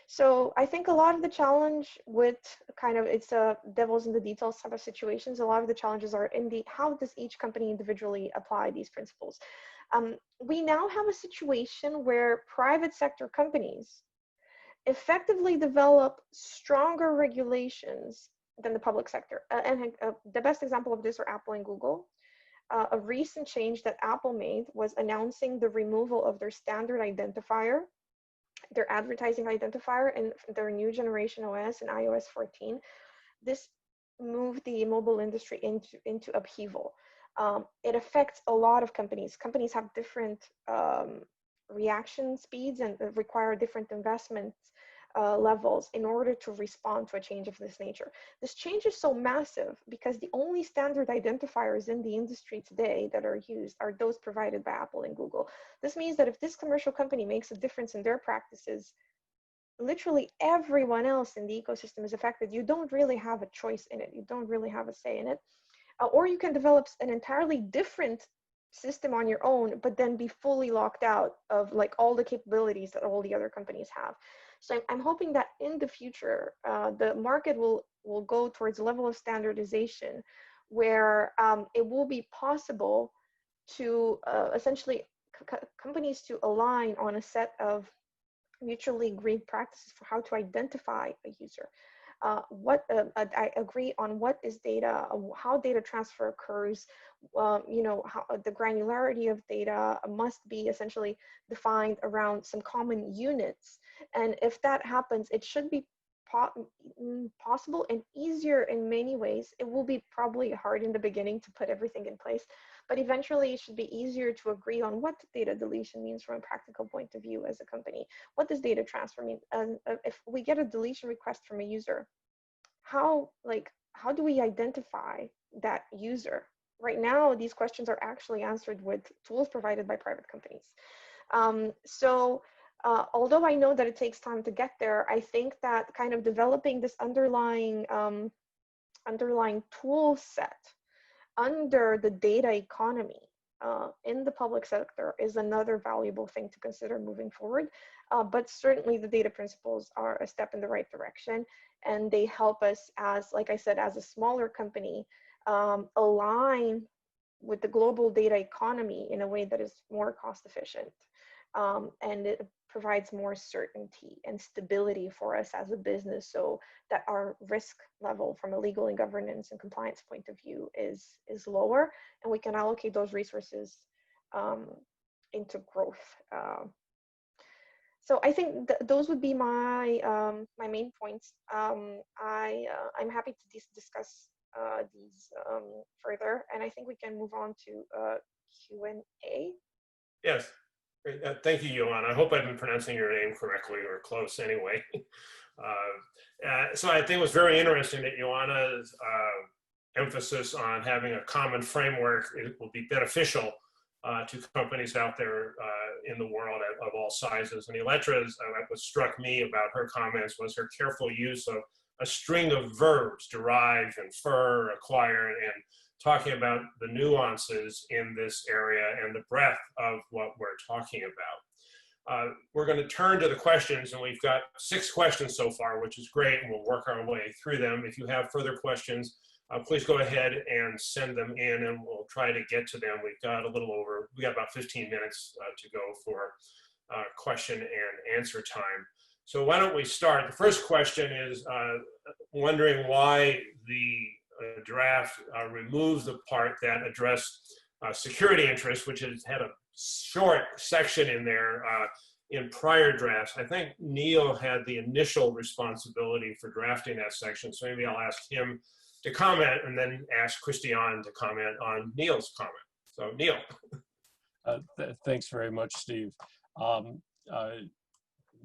Speaker 6: So I think a lot of the challenge with it's a devil's in the details type of situations. A lot of the challenges are in how does each company individually apply these principles? We now have a situation where private sector companies effectively develop stronger regulations than the public sector. And the best example of this are Apple and Google. A recent change that Apple made was announcing the removal of their standard identifier, their advertising identifier, in their new generation OS and iOS 14. This moved the mobile industry into upheaval. It affects a lot of companies. Companies have different reaction speeds and require different investment levels in order to respond to a change of this nature. This change is so massive because the only standard identifiers in the industry today that are used are those provided by Apple and Google. This means that if this commercial company makes a difference in their practices, literally everyone else in the ecosystem is affected. You don't really have a choice in it. You don't really have a say in it. Or you can develop an entirely different system on your own, but then be fully locked out of all the capabilities that all the other companies have. So I'm hoping that in the future, the market will go towards a level of standardization where it will be possible to essentially companies to align on a set of mutually agreed practices for how to identify a user. I agree on what is data, how data transfer occurs, how the granularity of data must be essentially defined around some common units. And if that happens, it should be possible and easier in many ways. It will be probably hard in the beginning to put everything in place, but eventually it should be easier to agree on what data deletion means from a practical point of view as a company. What does data transfer mean? And if we get a deletion request from a user, how do we identify that user? right now, these questions are actually answered with tools provided by private companies. Although I know that it takes time to get there, I think that kind of developing this underlying tool set under the data economy in the public sector is another valuable thing to consider moving forward. But certainly the data principles are a step in the right direction, and they help us as, like I said, as a smaller company, align with the global data economy in a way that is more cost efficient. And it provides more certainty and stability for us as a business, so that our risk level from a legal and governance and compliance point of view is lower, and we can allocate those resources into growth. So I think those would be my my main points. I'm happy to discuss these further, and I think we can move on to Q&A.
Speaker 2: Yes. Thank you, Joanna. I hope I've been pronouncing your name correctly or close anyway. So I think it was very interesting that Joanna's emphasis on having a common framework will be beneficial to companies out there in the world of all sizes. And Elettra's, what struck me about her comments was her careful use of a string of verbs: derive, infer, acquire, and talking about the nuances in this area and the breadth of what we're talking about. We're going to turn to the questions, and we've got 6 questions so far, which is great, and we'll work our way through them. If you have further questions, please go ahead and send them in, and we'll try to get to them. We've got about 15 minutes to go for question and answer time. So why don't we start? The first question is wondering why the draft removes the part that addressed security interests, which has had a short section in there in prior drafts. I think Neil had the initial responsibility for drafting that section, so maybe I'll ask him to comment and then ask Christian to comment on Neil's comment. So Neil.
Speaker 4: Thanks very much, Steve.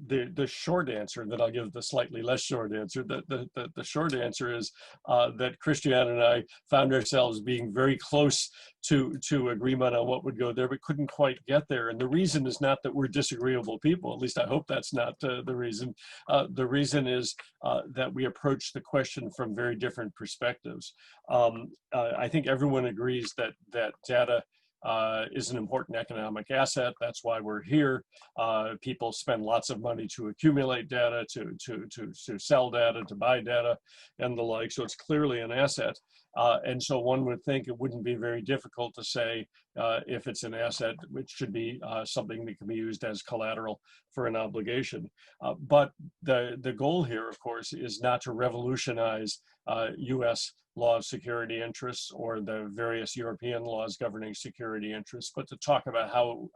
Speaker 4: The short answer, that I'll give the slightly less short answer, the short answer is that Christian and I found ourselves being very close to agreement on what would go there, but couldn't quite get there. And the reason is not that we're disagreeable people, at least I hope that's not the reason. The reason is that we approach the question from very different perspectives. I think everyone agrees that data is an important economic asset. That's why we're here. People spend lots of money to accumulate data, to sell data, to buy data, and the like. So it's clearly an asset. And so one would think it wouldn't be very difficult to say if it's an asset, which should be something that can be used as collateral for an obligation. But the goal here, of course, is not to revolutionize U.S. law of security interests or the various European laws governing security interests, but to talk about how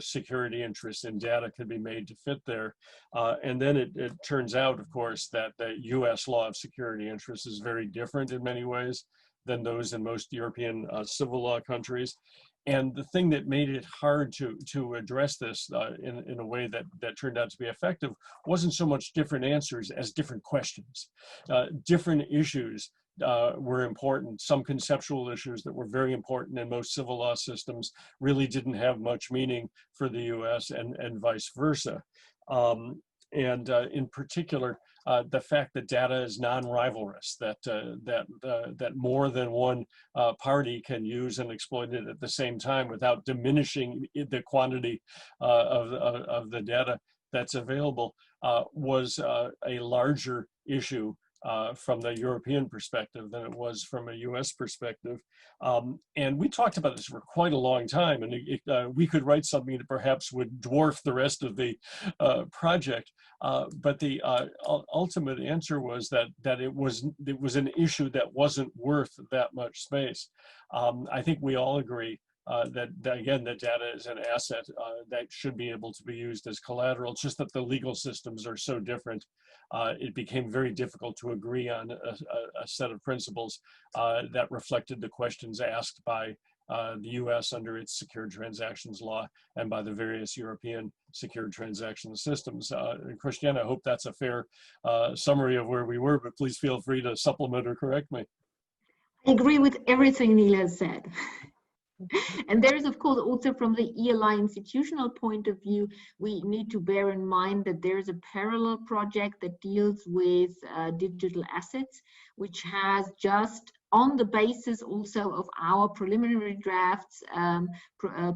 Speaker 4: security interests in data can be made to fit there. And then it turns out, of course, that the US law of security interests is very different in many ways than those in most European civil law countries. And the thing that made it hard to address this in a way that turned out to be effective wasn't so much different answers as different questions. Different issues were important. Some conceptual issues that were very important in most civil law systems really didn't have much meaning for the US and vice versa. In particular, the fact that data is non-rivalrous, that more than one party can use and exploit it at the same time without diminishing the quantity of the data that's available, was a larger issue from the European perspective than it was from a US perspective. And we talked about this for quite a long time, and we could write something that perhaps would dwarf the rest of the project. But the ultimate answer was that it was an issue that wasn't worth that much space. I think we all agree that again, that data is an asset that should be able to be used as collateral. It's just that the legal systems are so different. It became very difficult to agree on a set of principles that reflected the questions asked by the US under its secured transactions law and by the various European secured transaction systems. Christian, I hope that's a fair summary of where we were, but please feel free to supplement or correct me.
Speaker 3: I agree with everything Neil has said. And there is, of course, also from the ELI institutional point of view, we need to bear in mind that there is a parallel project that deals with digital assets, which has just on the basis also of our preliminary drafts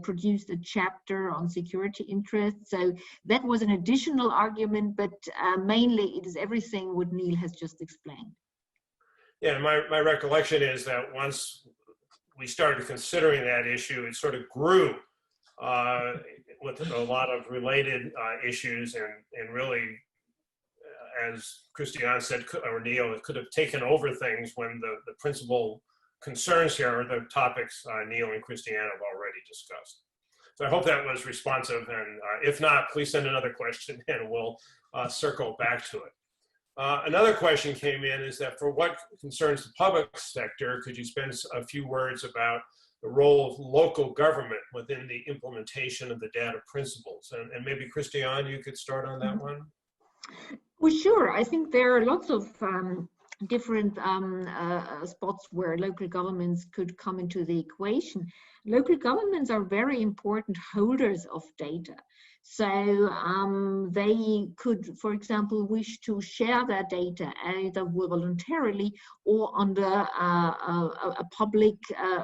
Speaker 3: produced a chapter on security interests. So that was an additional argument, but mainly it is everything what Neil has just explained.
Speaker 2: Yeah, my recollection is that once we started considering that issue, it sort of grew with a lot of related issues, and really, as Christiane said, or Neil, it could have taken over things when the principal concerns here are the topics Neil and Christiane have already discussed. So I hope that was responsive, and if not, please send another question and we'll circle back to it. Another question came in is that for what concerns the public sector, could you spend a few words about the role of local government within the implementation of the data principles? And maybe Christiane, you could start on that one.
Speaker 3: Well, sure. I think there are lots of different spots where local governments could come into the equation. Local governments are very important holders of data. So they could, for example, wish to share their data either voluntarily or under a public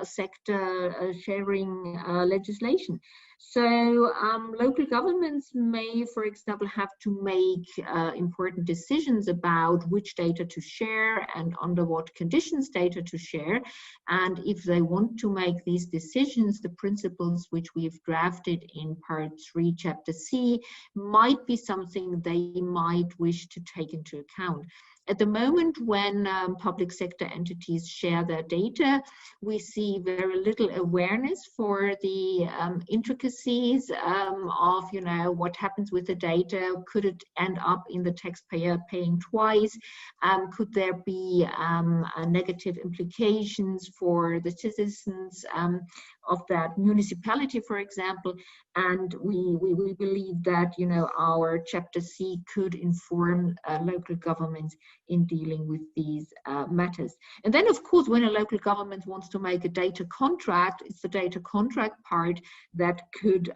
Speaker 3: sector sharing legislation. So local governments may, for example, have to make important decisions about which data to share and under what conditions data to share. And if they want to make these decisions, the principles which we've drafted in Part 3, Chapter C, might be something they might wish to take into account. At the moment, when public sector entities share their data, we see very little awareness for the intricacies of, you know, what happens with the data. Could it end up in the taxpayer paying twice? Could there be negative implications for the citizens of that municipality, for example? And we believe that, you know, our Chapter C could inform local governments in dealing with these matters. And then, of course, when a local government wants to make a data contract, it's the data contract part that could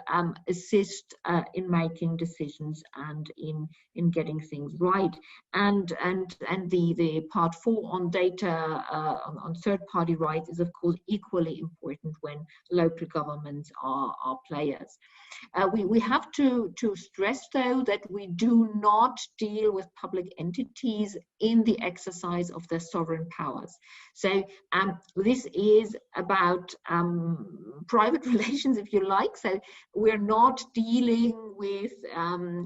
Speaker 3: assist in making decisions and in getting things right. And the Part 4 on data on third-party rights is, of course, equally important when local governments are players. We have to stress, though, that we do not deal with public entities in the exercise of their sovereign powers. So this is about private relations, if you like. So we're not dealing with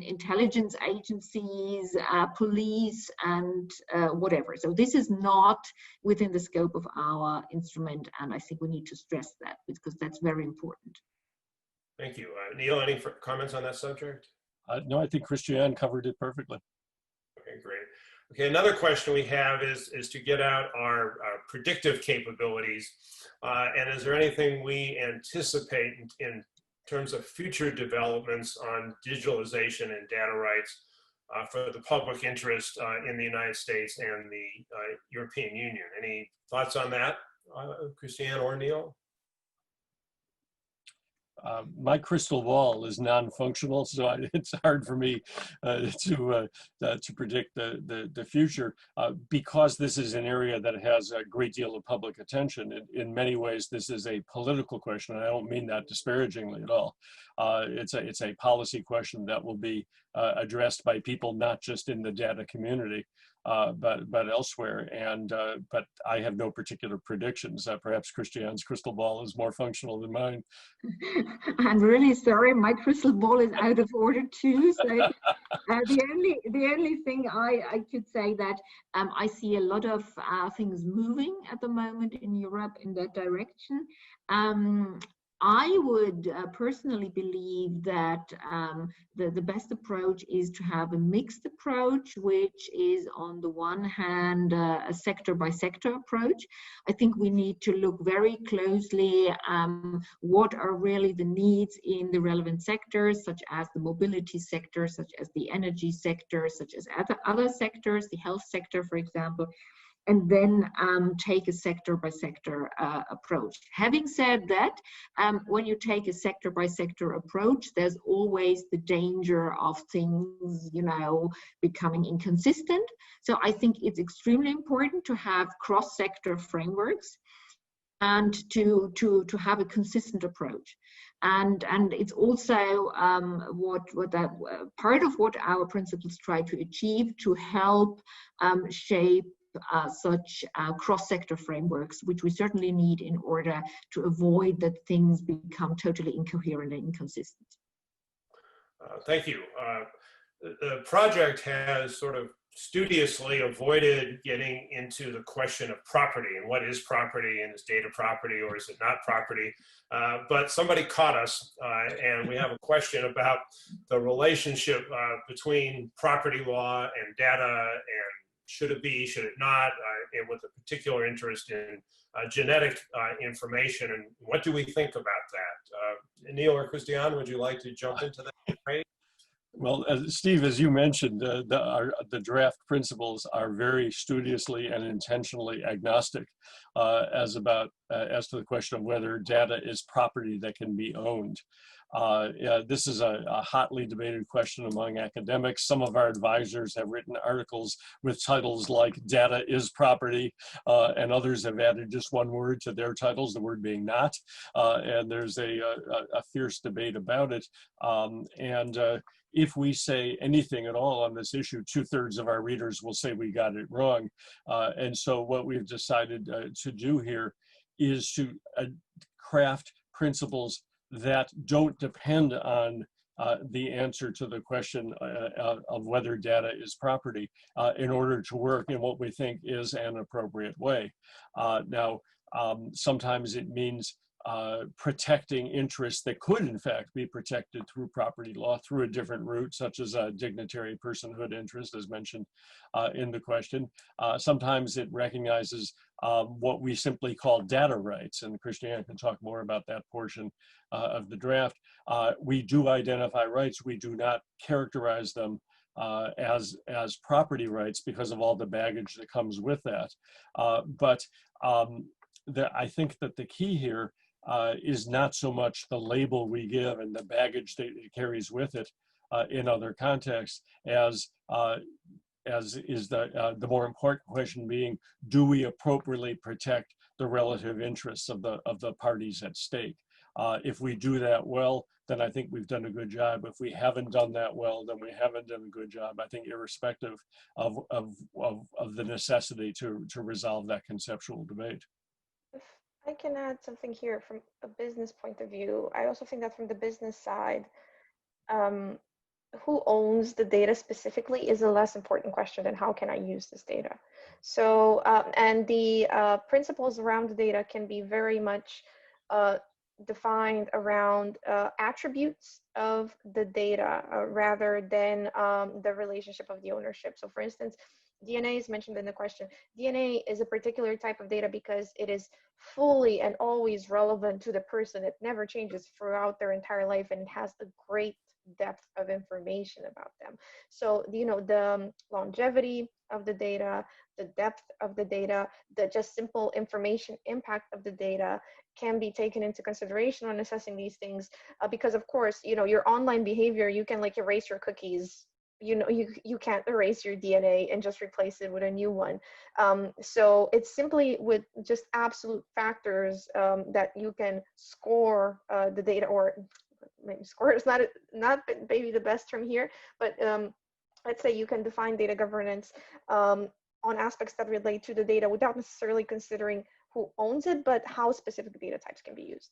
Speaker 3: intelligence agencies, police, and whatever. So this is not within the scope of our instrument, and I think we need to stress that because that's very important.
Speaker 2: Thank you. Neil, any comments on that subject?
Speaker 4: No, I think Christiane covered it perfectly.
Speaker 2: Okay, great. Okay, another question we have is to get out our predictive capabilities. And is there anything we anticipate in terms of future developments on digitalization and data rights for the public interest in the United States and the European Union? Any thoughts on that, Christiane or Neil?
Speaker 4: My crystal ball is non-functional, so it's hard for me to predict the future because this is an area that has a great deal of public attention. In many ways, this is a political question, and I don't mean that disparagingly at all. It's a policy question that will be addressed by people not just in the data community, but elsewhere. And but I have no particular predictions. Perhaps Christiane's crystal ball is more functional than mine.
Speaker 3: I'm really sorry, my crystal ball is out of order too. So the only thing I could say that I see a lot of things moving at the moment in Europe in that direction. I would personally believe that the best approach is to have a mixed approach, which is on the one hand a sector by sector approach. I think we need to look very closely what are really the needs in the relevant sectors, such as the mobility sector, such as the energy sector, such as other sectors, the health sector, for example. and then take a sector by sector approach. Having said that, when you take a sector by sector approach, there's always the danger of things, you know, becoming inconsistent. So I think it's extremely important to have cross-sector frameworks and to have a consistent approach. And it's also part of what our principles try to achieve, to help shape such cross-sector frameworks, which we certainly need in order to avoid that things become totally incoherent and inconsistent.
Speaker 2: Thank you. The project has sort of studiously avoided getting into the question of property and what is property, and is data property or is it not property, but somebody caught us and we have a question about the relationship between property law and data, and should it be, should it not, and with a particular interest in genetic information, and what do we think about that? Neil or Christiane, would you like to jump into that? Right?
Speaker 4: Well, Steve, as you mentioned, the draft principles are very studiously and intentionally agnostic as to the question of whether data is property that can be owned. This is a hotly debated question among academics. Some of our advisors have written articles with titles like "Data is Property," and others have added just one word to their titles, the word being "not." And there's a fierce debate about it. If we say anything at all on this issue, 2/3 of our readers will say we got it wrong. And so what we've decided to do here is to craft principles that don't depend on the answer to the question of whether data is property in order to work in what we think is an appropriate way. Now, sometimes it means protecting interests that could in fact be protected through property law through a different route, such as a dignitary personhood interest, as mentioned in the question. Sometimes it recognizes what we simply call data rights, and Christiane can talk more about that portion of the draft. We do identify rights. We do not characterize them as property rights because of all the baggage that comes with that. I think that the key here is not so much the label we give and the baggage that it carries with it in other contexts, as is the more important question being, do we appropriately protect the relative interests of the parties at stake? If we do that well, then I think we've done a good job. If we haven't done that well, then we haven't done a good job, I think, irrespective of the necessity to resolve that conceptual debate.
Speaker 6: I can add something here from a business point of view. I also think that from the business side, who owns the data specifically is a less important question than how can I use this data. So, and the principles around the data can be very much defined around attributes of the data rather than the relationship of the ownership. So for instance, DNA is mentioned in the question. DNA is a particular type of data because it is fully and always relevant to the person. It never changes throughout their entire life, and it has a great depth of information about them. So, you know, the longevity of the data, the depth of the data, the just simple information impact of the data can be taken into consideration when assessing these things. Because of course, you know, your online behavior, you can like erase your cookies. You know, you can't erase your DNA and just replace it with a new one. So it's simply with just absolute factors that you can score the data, or maybe score is not maybe the best term here, but let's say you can define data governance on aspects that relate to the data without necessarily considering who owns it, but how specific data types can be used.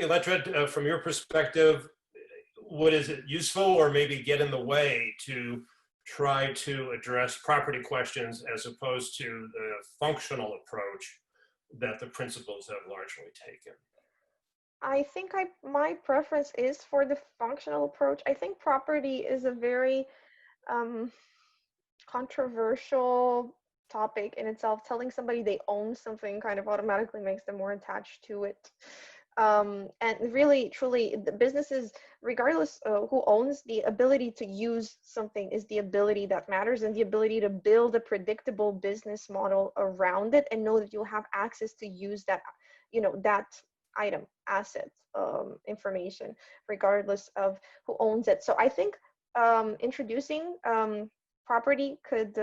Speaker 2: Electra, from your perspective, what is it useful or maybe get in the way to try to address property questions as opposed to the functional approach that the principles have largely taken?
Speaker 6: I think my preference is for the functional approach. I think property is a very controversial topic in itself. Telling somebody they own something kind of automatically makes them more attached to it. And really, truly, the businesses, regardless who owns, the ability to use something is the ability that matters, and the ability to build a predictable business model around it and know that you'll have access to use that, that item, asset, information, regardless of who owns it. So I think introducing property could,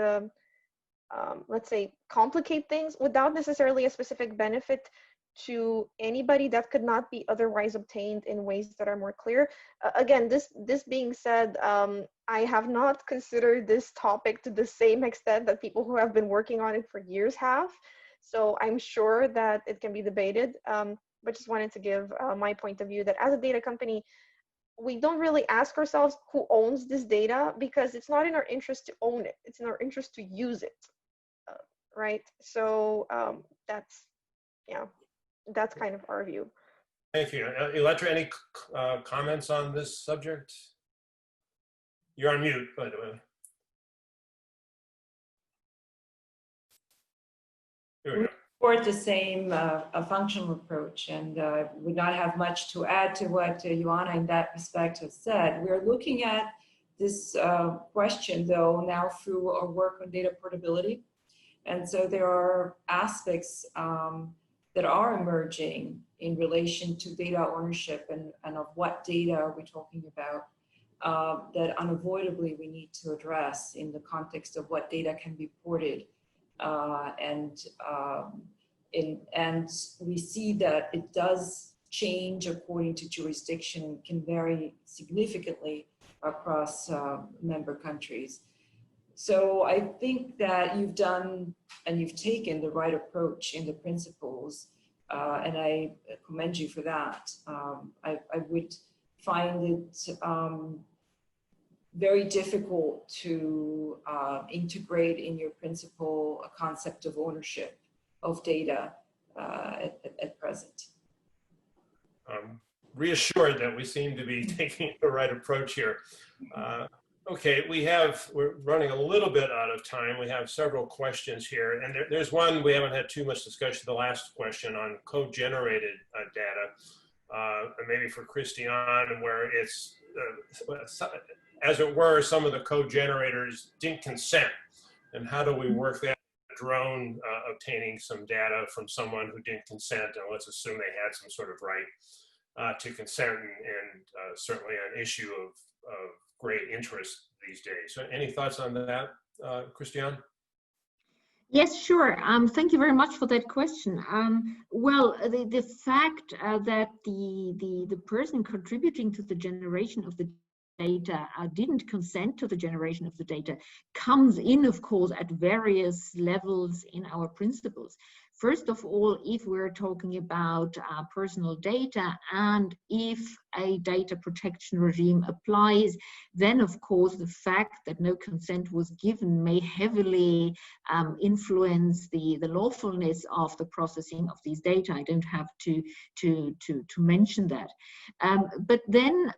Speaker 6: let's say, complicate things without necessarily a specific benefit to anybody that could not be otherwise obtained in ways that are more clear. Again, this being said, I have not considered this topic to the same extent that people who have been working on it for years have. So I'm sure that it can be debated, but just wanted to give my point of view that as a data company, we don't really ask ourselves who owns this data, because it's not in our interest to own it. It's in our interest to use it, right? So that's kind of our view.
Speaker 2: Thank you. Elettra, any comments on this subject? You're on mute, by the way. Here we go.
Speaker 5: Support the same functional approach, and would not have much to add to what Joanna in that respect has said. We're looking at this question, though, now through our work on data portability. And so there are aspects that are emerging in relation to data ownership and of what data are we talking about that unavoidably we need to address in the context of what data can be ported. And we see that it does change according to jurisdiction, can vary significantly across member countries. So I think that you've done and you've taken the right approach in the principles, and I commend you for that. I would find it very difficult to integrate in your principle a concept of ownership of data at present.
Speaker 2: Reassured that we seem to be taking the right approach here. Okay, we're running a little bit out of time. We have several questions here, and there's one we haven't had too much discussion, the last question on code-generated data, and maybe for Christiane, where it's, as it were, some of the code generators didn't consent, and how do we work that drone obtaining some data from someone who didn't consent, and let's assume they had some sort of right to consent, and certainly an issue of great interest these days. So any thoughts on that, Christiane?
Speaker 3: Yes, sure. Thank you very much for that question. Well, the fact that the person contributing to the generation of the data didn't consent to the generation of the data comes in, of course, at various levels in our principles. First of all, if we're talking about personal data and if a data protection regime applies, then of course the fact that no consent was given may heavily influence the lawfulness of the processing of these data. I don't have to mention that. But then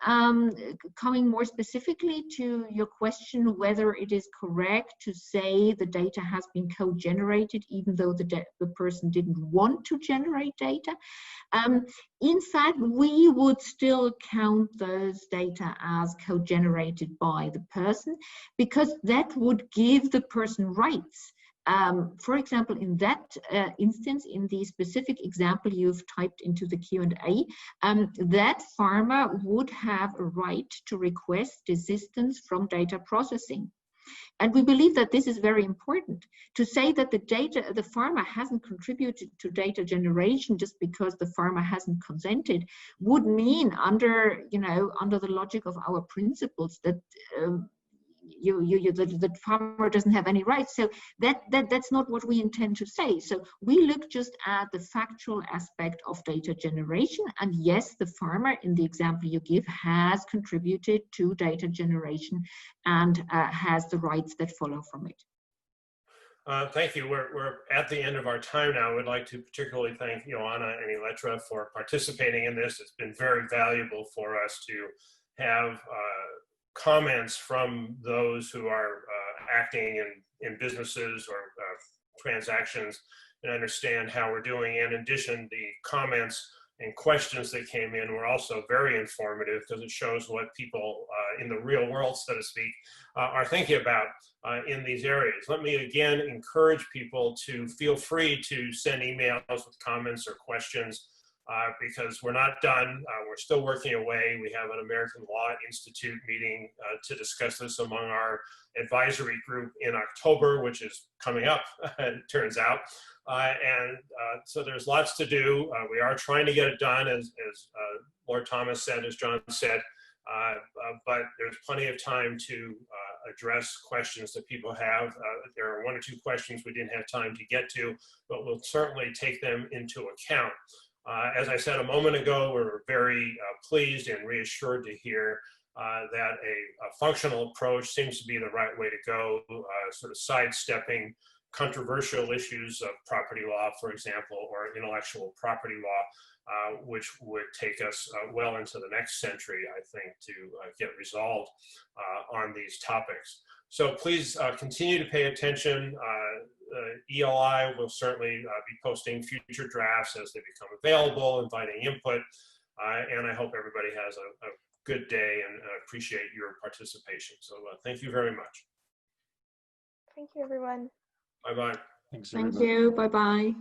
Speaker 3: coming more specifically to your question whether it is correct to say the data has been code-generated even though the person didn't want to generate data. In fact, we would still count those data as code-generated by the person, because that would give the person rights. For example, in that instance, in the specific example you've typed into the Q&A, that farmer would have a right to request desistance from data processing. And we believe that this is very important. To say that the farmer hasn't contributed to data generation just because the farmer hasn't consented would mean, under the logic of our principles, that the farmer doesn't have any rights. So that's not what we intend to say. So we look just at the factual aspect of data generation, and yes, the farmer in the example you give has contributed to data generation and has the rights that follow from it.
Speaker 2: Thank you. We're at the end of our time now. I would like to particularly thank Joanna and Elettra for participating in this. It's been very valuable for us to have comments from those who are acting in businesses or transactions and understand how we're doing. In addition, the comments and questions that came in were also very informative because it shows what people in the real world, so to speak, are thinking about in these areas. Let me again encourage people to feel free to send emails with comments or questions because we're not done. We're still working away. We have an American Law Institute meeting to discuss this among our advisory group in October, which is coming up, it turns out. So there's lots to do. We are trying to get it done, as Lord Thomas said, as John said, but there's plenty of time to address questions that people have. There are 1 or 2 questions we didn't have time to get to, but we'll certainly take them into account. As I said a moment ago, we're very pleased and reassured to hear that a functional approach seems to be the right way to go, sort of sidestepping controversial issues of property law, for example, or intellectual property law, which would take us well into the next century, I think, to get resolved on these topics. So please continue to pay attention. ELI will certainly be posting future drafts as they become available, inviting input, and I hope everybody has a good day and appreciate your participation. So thank you very much.
Speaker 6: Thank you, everyone.
Speaker 2: Bye-bye.
Speaker 4: Thanks,
Speaker 3: Thank
Speaker 4: everybody.
Speaker 3: you. Bye-bye.